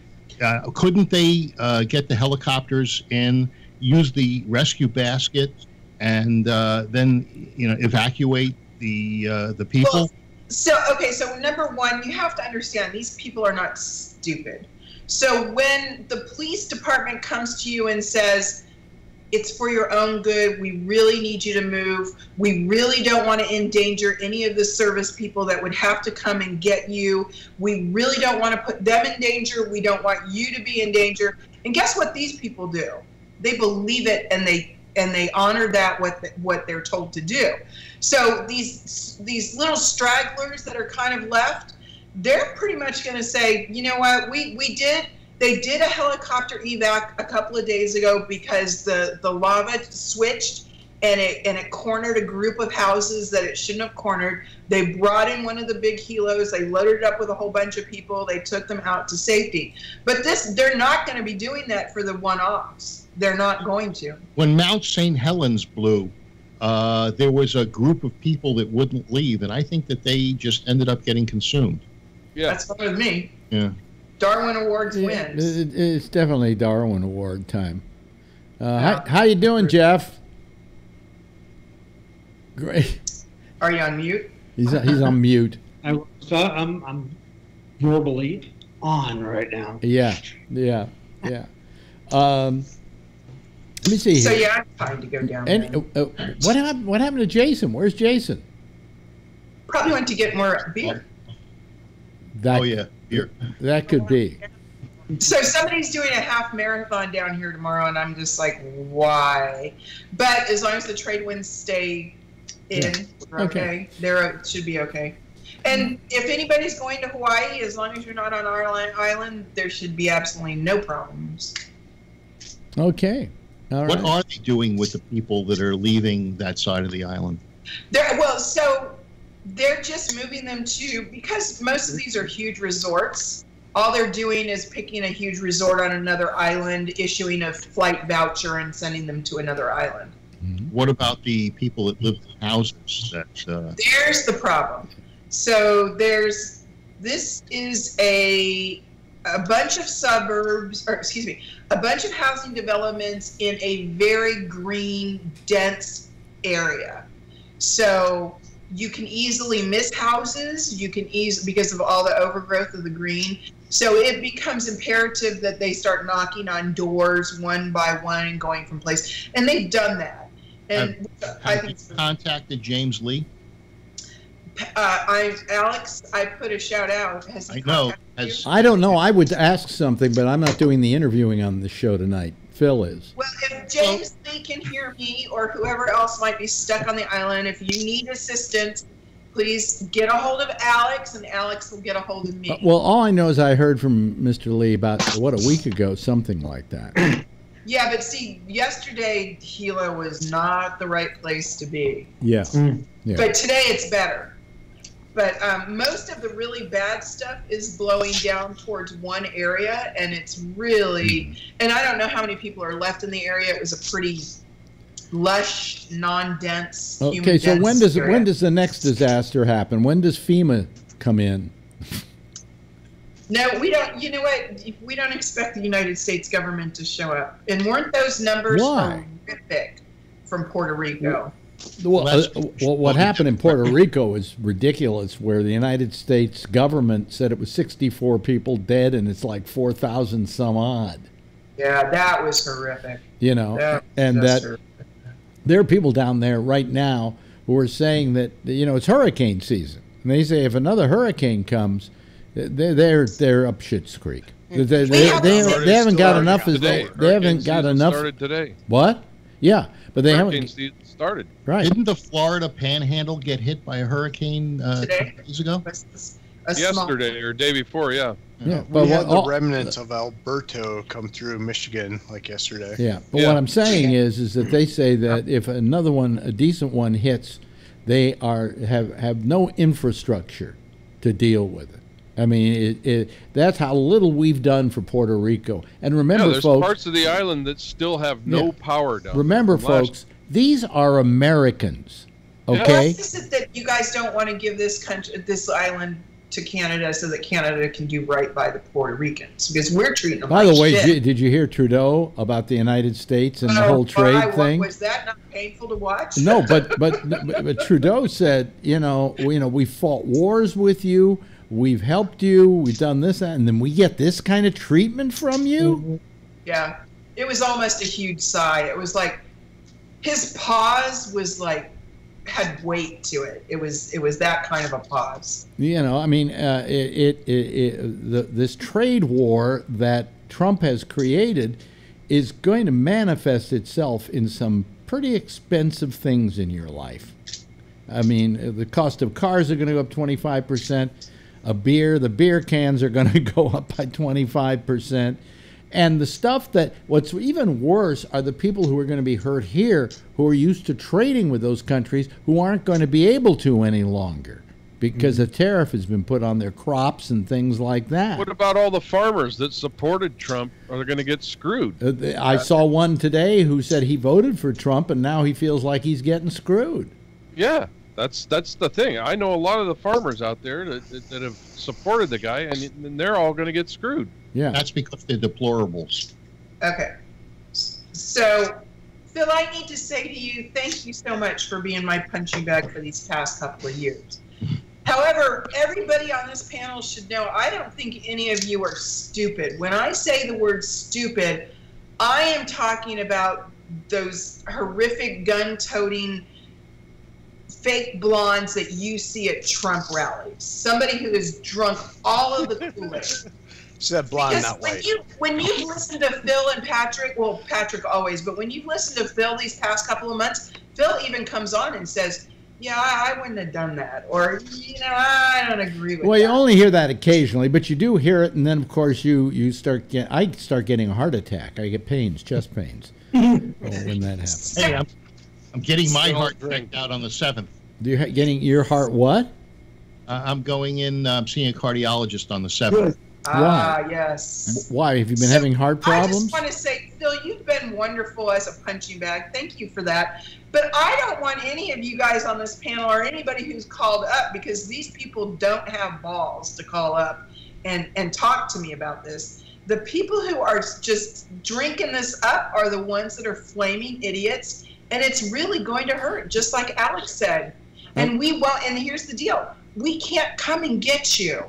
Couldn't they get the helicopters in, use the rescue basket, and then evacuate the people? Well, so number one, you have to understand these people are not stupid. So when the police department comes to you and says, it's for your own good, we really need you to move, we really don't want to endanger any of the service people that would have to come and get you, we really don't want to put them in danger, we don't want you to be in danger. And guess what these people do? They believe it, and they honor that what they're told to do. So these little stragglers that are kind of left, they're pretty much going to say, you know what, they did a helicopter evac a couple of days ago because the lava switched and it cornered a group of houses that it shouldn't have cornered. They brought in one of the big helos, they loaded it up with a whole bunch of people, they took them out to safety. But they're not going to be doing that for the one-offs. They're not going to. When Mount St. Helens blew, there was a group of people that wouldn't leave, and I think that they just ended up getting consumed. Yeah. That's fine with me. Yeah. Darwin Awards wins. It's definitely Darwin Award time. How you doing, Jeff? Great. Are you on mute? He's on mute. I'm verbally on right now. Yeah. Let me see So here. yeah, I'm fine to go down And there. what happened to Jason? Where's Jason? Probably went to get more beer. That, Oh yeah, here. that could be. So somebody's doing a half marathon down here tomorrow, and I'm just like, why? But as long as the trade winds stay in, we're okay. They're should be okay. And if anybody's going to Hawaii, as long as you're not on our island, there should be absolutely no problems. Okay. All right. What are they doing with the people that are leaving that side of the island? So they're just moving them to, because most of these are huge resorts. All they're doing is picking a huge resort on another island, issuing a flight voucher, and sending them to another island. What about the people that live in houses? There's the problem. So this is a bunch of suburbs, or excuse me, a bunch of housing developments in a very green, dense area. So you can easily miss houses. You can because of all the overgrowth of the green. So it becomes imperative that they start knocking on doors one by one and going from place. And they've done that. And I think you contacted James Lee? Alex, I put a shout out. Has he contacted you? I don't know. I would ask something, but I'm not doing the interviewing on the show tonight. Phil is. Well, if James Lee can hear me or whoever else might be stuck on the island, if you need assistance, please get a hold of Alex, and Alex will get a hold of me. Well, all I know is I heard from Mr. Lee about, a week ago, something like that. Yeah, but see, yesterday, Gila was not the right place to be. Yeah. Yeah. But today it's better. But most of the really bad stuff is blowing down towards one area, and it's really, and I don't know how many people are left in the area. It was a pretty lush, non-dense, Okay, so when does the next disaster happen? When does FEMA come in? No, we don't. You know what? We don't expect the United States government to show up. And weren't those numbers horrific from Puerto Rico? Well, what happened in Puerto Rico is ridiculous, where the United States government said it was 64 people dead, and it's like 4,000 some odd. Yeah, that was horrific. You know, there are people down there right now who are saying that, it's hurricane season. And they say if another hurricane comes, they're up Schitt's Creek. They haven't got enough. They haven't got enough. Started today. What? Yeah, but they haven't started. Right. Didn't the Florida Panhandle get hit by a hurricane 2 days ago? Yesterday or day before, yeah. Yeah, but we had the remnants of Alberto come through Michigan like yesterday. Yeah, but what I'm saying is that they say that if another one, a decent one, hits, they have no infrastructure to deal with it. I mean, that's how little we've done for Puerto Rico. And remember, there's folks, parts of the island that still have no power down. Remember, folks, these are Americans. Okay. Why is it that you guys don't want to give this island to Canada so that Canada can do right by the Puerto Ricans? Because we're treating them. By like the way, shit. did you hear Trudeau about the United States and the whole trade thing? Was that not painful to watch? No, but Trudeau said, we fought wars with you. We've helped you. We've done this, and then we get this kind of treatment from you. Yeah, it was almost a huge sigh. It was like his pause was like had weight to it. It was that kind of a pause. I mean, this trade war that Trump has created is going to manifest itself in some pretty expensive things in your life. I mean, the cost of cars are going to go up 25%. The beer cans are going to go up by 25%. And the stuff what's even worse are the people who are going to be hurt here, who are used to trading with those countries, who aren't going to be able to any longer because a tariff has been put on their crops and things like that. What about all the farmers that supported Trump are going to get screwed? I saw one today who said he voted for Trump and now he feels like he's getting screwed. Yeah. That's the thing. I know a lot of the farmers out there that have supported the guy, and they're all going to get screwed. Yeah, that's because they're deplorables. Okay. So, Phil, I need to say to you, thank you so much for being my punching bag for these past couple of years. However, everybody on this panel should know I don't think any of you are stupid. When I say the word stupid, I am talking about those horrific gun-toting fake blondes that you see at Trump rallies. Somebody who has drunk all of the Kool-Aid. So that blonde, Because not white. when you've listened to Phil and Patrick, well, Patrick always, but when you've listened to Phil these past couple of months, Phil even comes on and says, yeah, I wouldn't have done that. Or, I don't agree with that. Well, you only hear that occasionally, but you do hear it, and then, of course, I start getting a heart attack. I get pains, chest pains, when that happens. Hey, I'm getting my heart checked out on the 7th. You're getting your heart what? I'm going in, seeing a cardiologist on the 7th. Ah, yes. Why? Have you been having heart I problems? just want to say, Phil, you've been wonderful as a punching bag. Thank you for that. But I don't want any of you guys on this panel or anybody who's called up, because these people don't have balls to call up and talk to me about this. The people who are just drinking this up are the ones that are flaming idiots, and it's really going to hurt, just like Alex said. And and here's the deal. We can't come and get you.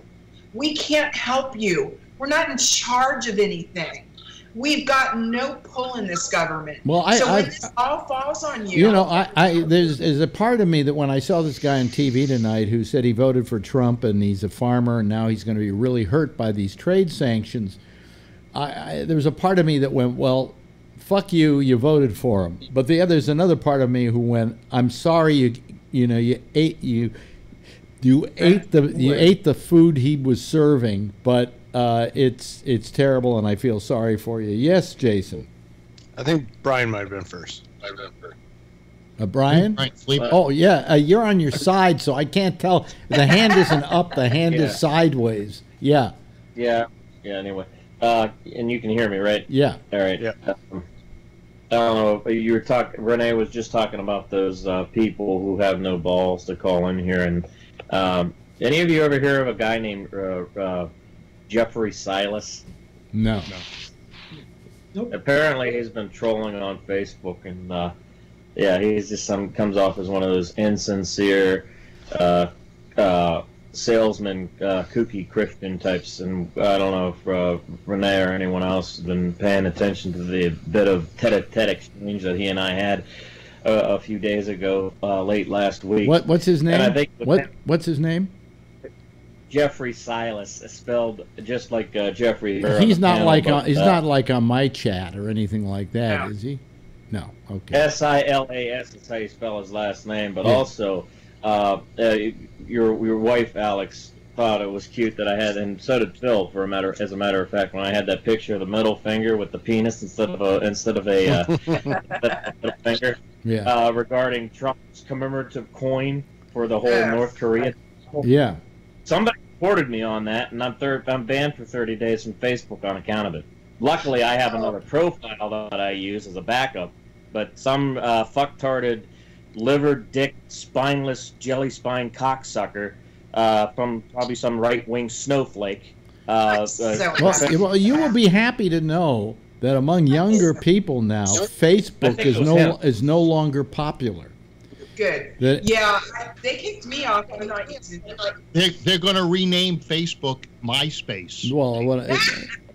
We can't help you. We're not in charge of anything. We've got no pull in this government. Well, when this all falls on you. There's a part of me that when I saw this guy on TV tonight who said he voted for Trump and he's a farmer and now he's going to be really hurt by these trade sanctions, there was a part of me that went, well, fuck you, you voted for him. But there's another part of me who went, I'm sorry, you ate the food he was serving, but it's terrible, and I feel sorry for you. Yes, Jason. I think Brian might have been first. Brian? Oh, yeah. You're on your side, so I can't tell. The hand isn't up. The hand is sideways. Yeah. Yeah. Anyway, and you can hear me, right? Yeah. All right. Yeah. I don't know. You were talking. Renee was just talking about those people who have no balls to call in here, and any of you ever hear of a guy named Jeffrey Silas? No. Nope. Apparently, he's been trolling on Facebook, and he's just comes off as one of those insincere salesman, kooky Christian types. And I don't know if Renee or anyone else has been paying attention to the bit of tete-a-tete exchange that he and I had a few days ago, late last week. What's his name? And I think what's his name? Jeffrey Silas, spelled just like Jeffrey. He's not like on my chat or anything like that, is he? No. Okay. Silas is how you spell his last name, but also your wife Alex thought it was cute that I had, and so did Phil. As a matter of fact, when I had that picture of the middle finger with the penis instead of a middle finger, regarding Trump's commemorative coin for the whole North Korea. Yeah. Somebody reported me on that, and I'm banned for 30 days from Facebook on account of it. Luckily, I have another profile that I use as a backup, but some fucktarded, liver, dick, spineless, jelly spine cocksucker from probably some right-wing snowflake. Well, you will be happy to know that among younger people now, Facebook is no longer popular. Good. They kicked me off. I'm not using it. They're going to rename Facebook MySpace. Well,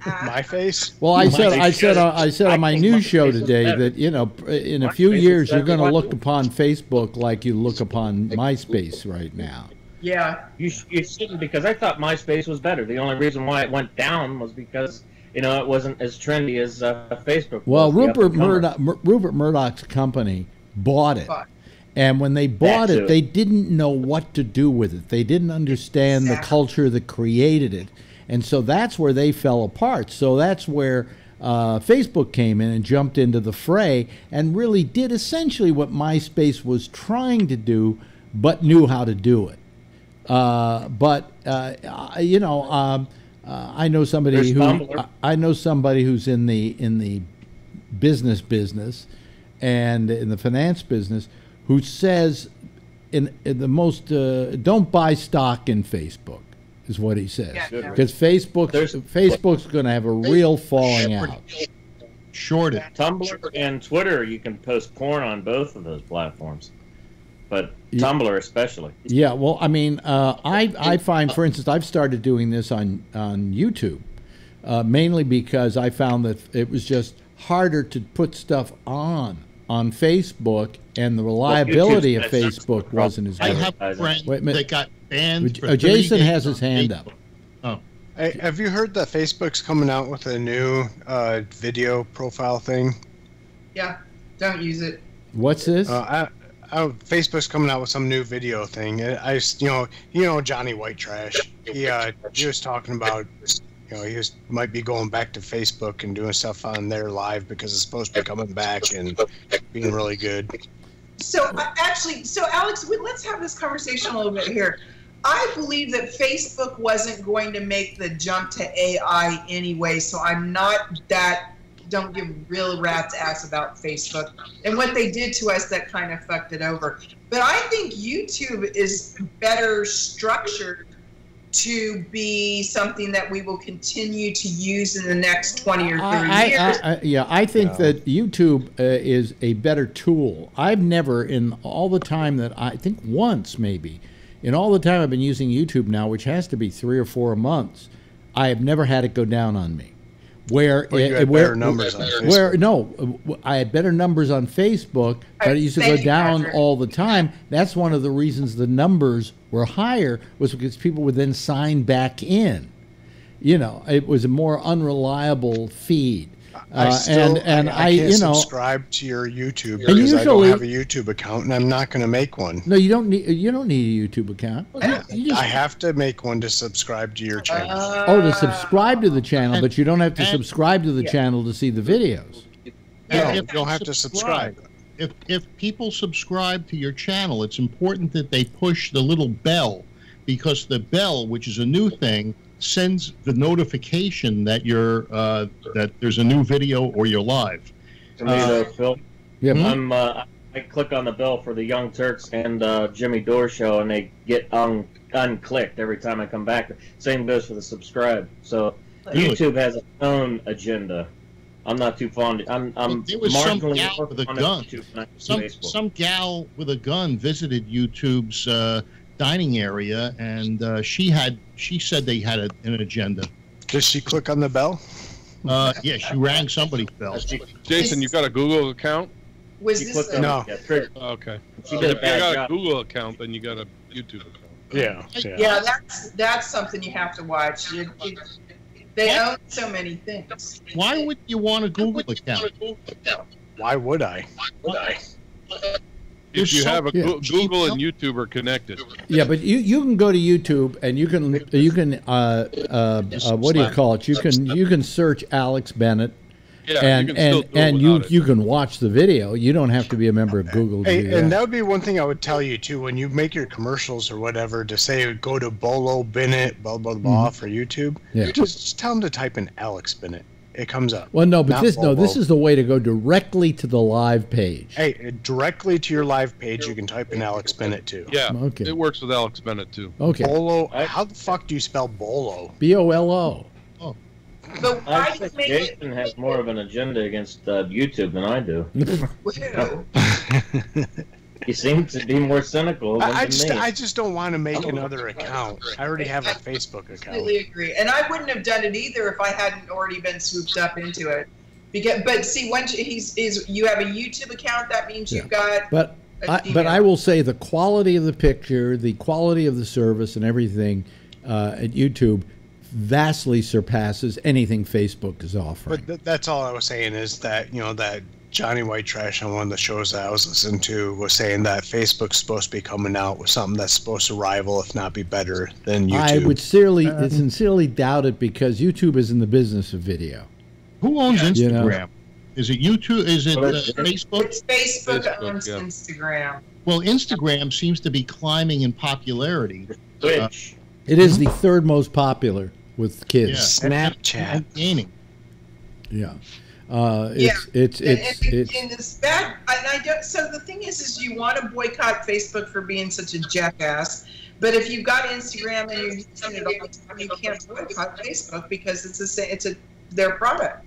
My face. Well, I said on my news show today that in a few years you're going to look upon Facebook like you look upon MySpace right now. Yeah. You shouldn't, because I thought MySpace was better. The only reason why it went down was because it wasn't as trendy as Facebook. Well, Rupert Murdoch's company bought it. And when they bought it, they didn't know what to do with it. They didn't understand the culture that created it. And so that's where they fell apart. So that's where Facebook came in and jumped into the fray and really did essentially what MySpace was trying to do, but knew how to do it. I know somebody who's in the business and in the finance business, who says in the most don't buy stock in Facebook, is what he says, because Facebook's going to have a real falling out. Tumblr and Twitter, you can post porn on both of those platforms. but Tumblr especially. Yeah, well, I mean, I find, for instance, I've started doing this on YouTube, mainly because I found that it was just harder to put stuff on Facebook, and the reliability of Facebook wasn't as good. I have a friend that got banned. Jason has his hand up. Oh. Hey, have you heard that Facebook's coming out with a new video profile thing? Yeah, don't use it. What's this? Facebook's coming out with some new video thing. You know Johnny White Trash. He was talking about, he might be going back to Facebook and doing stuff on there live because it's supposed to be coming back and being really good. So Alex, let's have this conversation a little bit here. I believe that Facebook wasn't going to make the jump to AI anyway, so I'm not that. Don't give real rat's ass about Facebook and what they did to us that kind of fucked it over. But I think YouTube is better structured to be something that we will continue to use in the next 20 or 30 years. I think that YouTube is a better tool. I've never, in all the time that I think once maybe, in all the time I've been using YouTube now, which has to be 3 or 4 months, I have never had it go down on me. Where you had better numbers on Facebook. I had better numbers on Facebook, but it used to go down all the time. That's one of the reasons the numbers were higher, was because people would then sign back in. It was a more unreliable feed. I can't subscribe to your YouTube because I don't have a YouTube account, and I'm not going to make one. No, you don't need a YouTube account. I have to make one to subscribe to your channel. To subscribe to the channel, but you don't have to subscribe to the channel to see the videos. No, you don't have to subscribe. If people subscribe to your channel, it's important that they push the little bell, because the bell, which is a new thing, sends the notification that that there's a new video or you're live. To me, though, Phil, Yeah. I click on the bell for the Young Turks and Jimmy Dore show, and they get unclicked every time I come back. Same goes for the subscribe. So YouTube has its own agenda. I'm not too fond. There was some gal with a gun. Some gal with a gun visited YouTube's dining area, and she said they had an agenda. Did she click on the bell? Yeah, she rang somebody's bell. Jason, you got a Google account? Was this no? Okay. She did a If you bad got job. a Google account, then you got a YouTube account. Yeah, that's something you have to watch. They own so many things. Why would you want a Google account? Why would I? If you have a Google and YouTube are connected. Yeah, but you can go to YouTube and you can what do you call it? You can search Alex Bennett. Yeah, and you can watch the video. You don't have to be a member of Google to do that. And that would be one thing I would tell you too, when you make your commercials or whatever, to say go to Bolo Bennett blah blah blah for YouTube. Yeah. Just tell them to type in Alex Bennett. It comes up. Well, no, but this is the way to go directly to the live page. Hey, directly to your live page, you can type in Alex Bennett too. Yeah, okay. It works with Alex Bennett too. Okay. Bolo. How the fuck do you spell Bolo? BOLO. Oh. But why I do you think make it? Jason has more of an agenda against YouTube than I do. He seems to be more cynical than I me. just don't want to make another account. I already have a Facebook account. Completely agree, and I wouldn't have done it either if I hadn't already been swooped up into it. But see, once you have a YouTube account, that means you've got. But I will say the quality of the picture, the quality of the service, and everything at YouTube vastly surpasses anything Facebook is offering. But that's all I was saying is that that Johnny White Trash on one of the shows that I was listening to was saying that Facebook's supposed to be coming out with something that's supposed to rival, if not be better than YouTube. I would sincerely doubt it, because YouTube is in the business of video. Who owns Instagram? Is it YouTube? Is it Facebook? It's Facebook owns Instagram. Well, Instagram seems to be climbing in popularity. Twitch. It is the third most popular with kids. Snapchat. And gaining. Yeah. It's bad. And I don't. So the thing is you want to boycott Facebook for being such a jackass. But if you've got Instagram and you're using it all the time, you can't boycott Facebook because it's their product.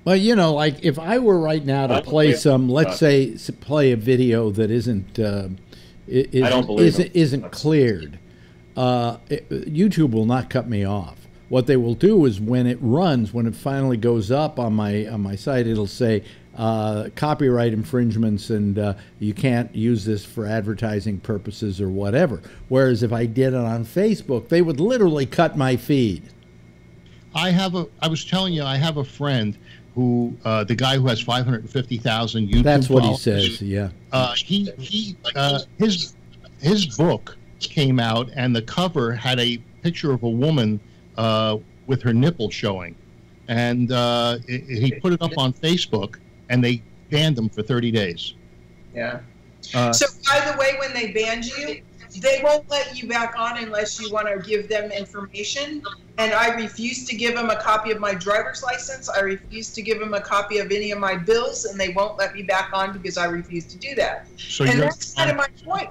Well, like if I were right now to play some, let's say, play a video that isn't I don't believe isn't cleared, YouTube will not cut me off. What they will do is when it runs, when it finally goes up on my site, it'll say copyright infringements and you can't use this for advertising purposes or whatever. Whereas if I did it on Facebook, they would literally cut my feed. I was telling you, I have a friend who, the guy who has 550,000 YouTube That's what followers, he says, yeah. His book came out, and the cover had a picture of a woman with her nipple showing, and he put it up on Facebook, and they banned him for 30 days. Yeah. So, by the way, when they banned you, they won't let you back on unless you want to give them information. And I refuse to give them a copy of my driver's license. I refuse to give them a copy of any of my bills, and they won't let me back on because I refuse to do that. So and that's kind of my point.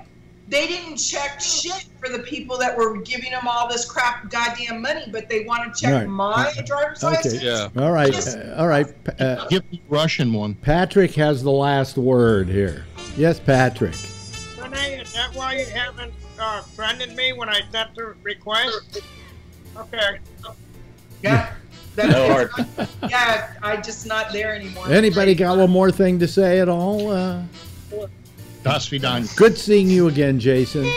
They didn't check shit for the people that were giving them all this crap goddamn money, but they want to check my driver's license. Yeah. All right. All right. Give the Russian one. Patrick has the last word here. Yes, Patrick. Renee, is that why you haven't friended me when I sent the request? Okay. Yeah. No hard. Yeah, I'm just not there anymore. Anybody got one more thing to say at all? Das Vidania. Good seeing you again, Jason.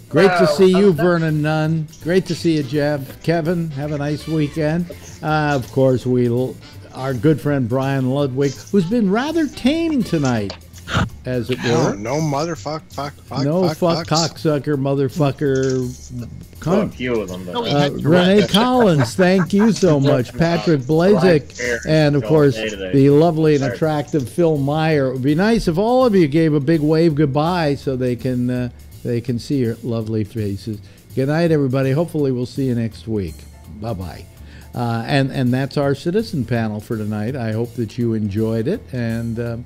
Great to see you, Vernon Nunn. Great to see you, Jeff. Kevin, have a nice weekend. Of course, our good friend Brian Ludwig, who's been rather tame tonight, as it were. No motherfuck, fuck, cocksucker, motherfucker. Well, a few of them. Renee Collins, thank you so much. Patrick Blazek, and of course the lovely and attractive Phil Meyer. It would be nice if all of you gave a big wave goodbye so they can see your lovely faces. Good night, everybody. Hopefully we'll see you next week. Bye-bye. And that's our citizen panel for tonight. I hope that you enjoyed it, and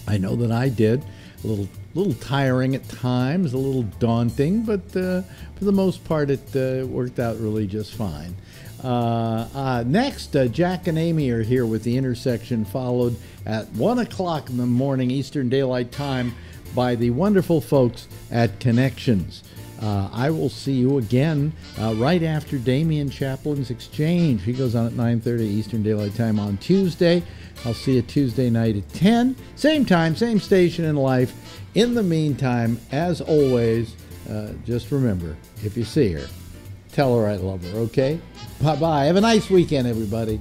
I know that I did. A little tiring at times, a little daunting, but for the most part it worked out really just fine. Next, Jack and Amy are here with The Intersection, followed at 1 o'clock in the morning Eastern Daylight Time by the wonderful folks at Connections. I will see you again right after Damian Chaplin's Exchange. He goes on at 9:30 Eastern Daylight Time on Tuesday. I'll see you Tuesday night at 10. Same time, same station in life. In the meantime, as always, just remember, if you see her, tell her I love her, okay? Bye-bye. Have a nice weekend, everybody.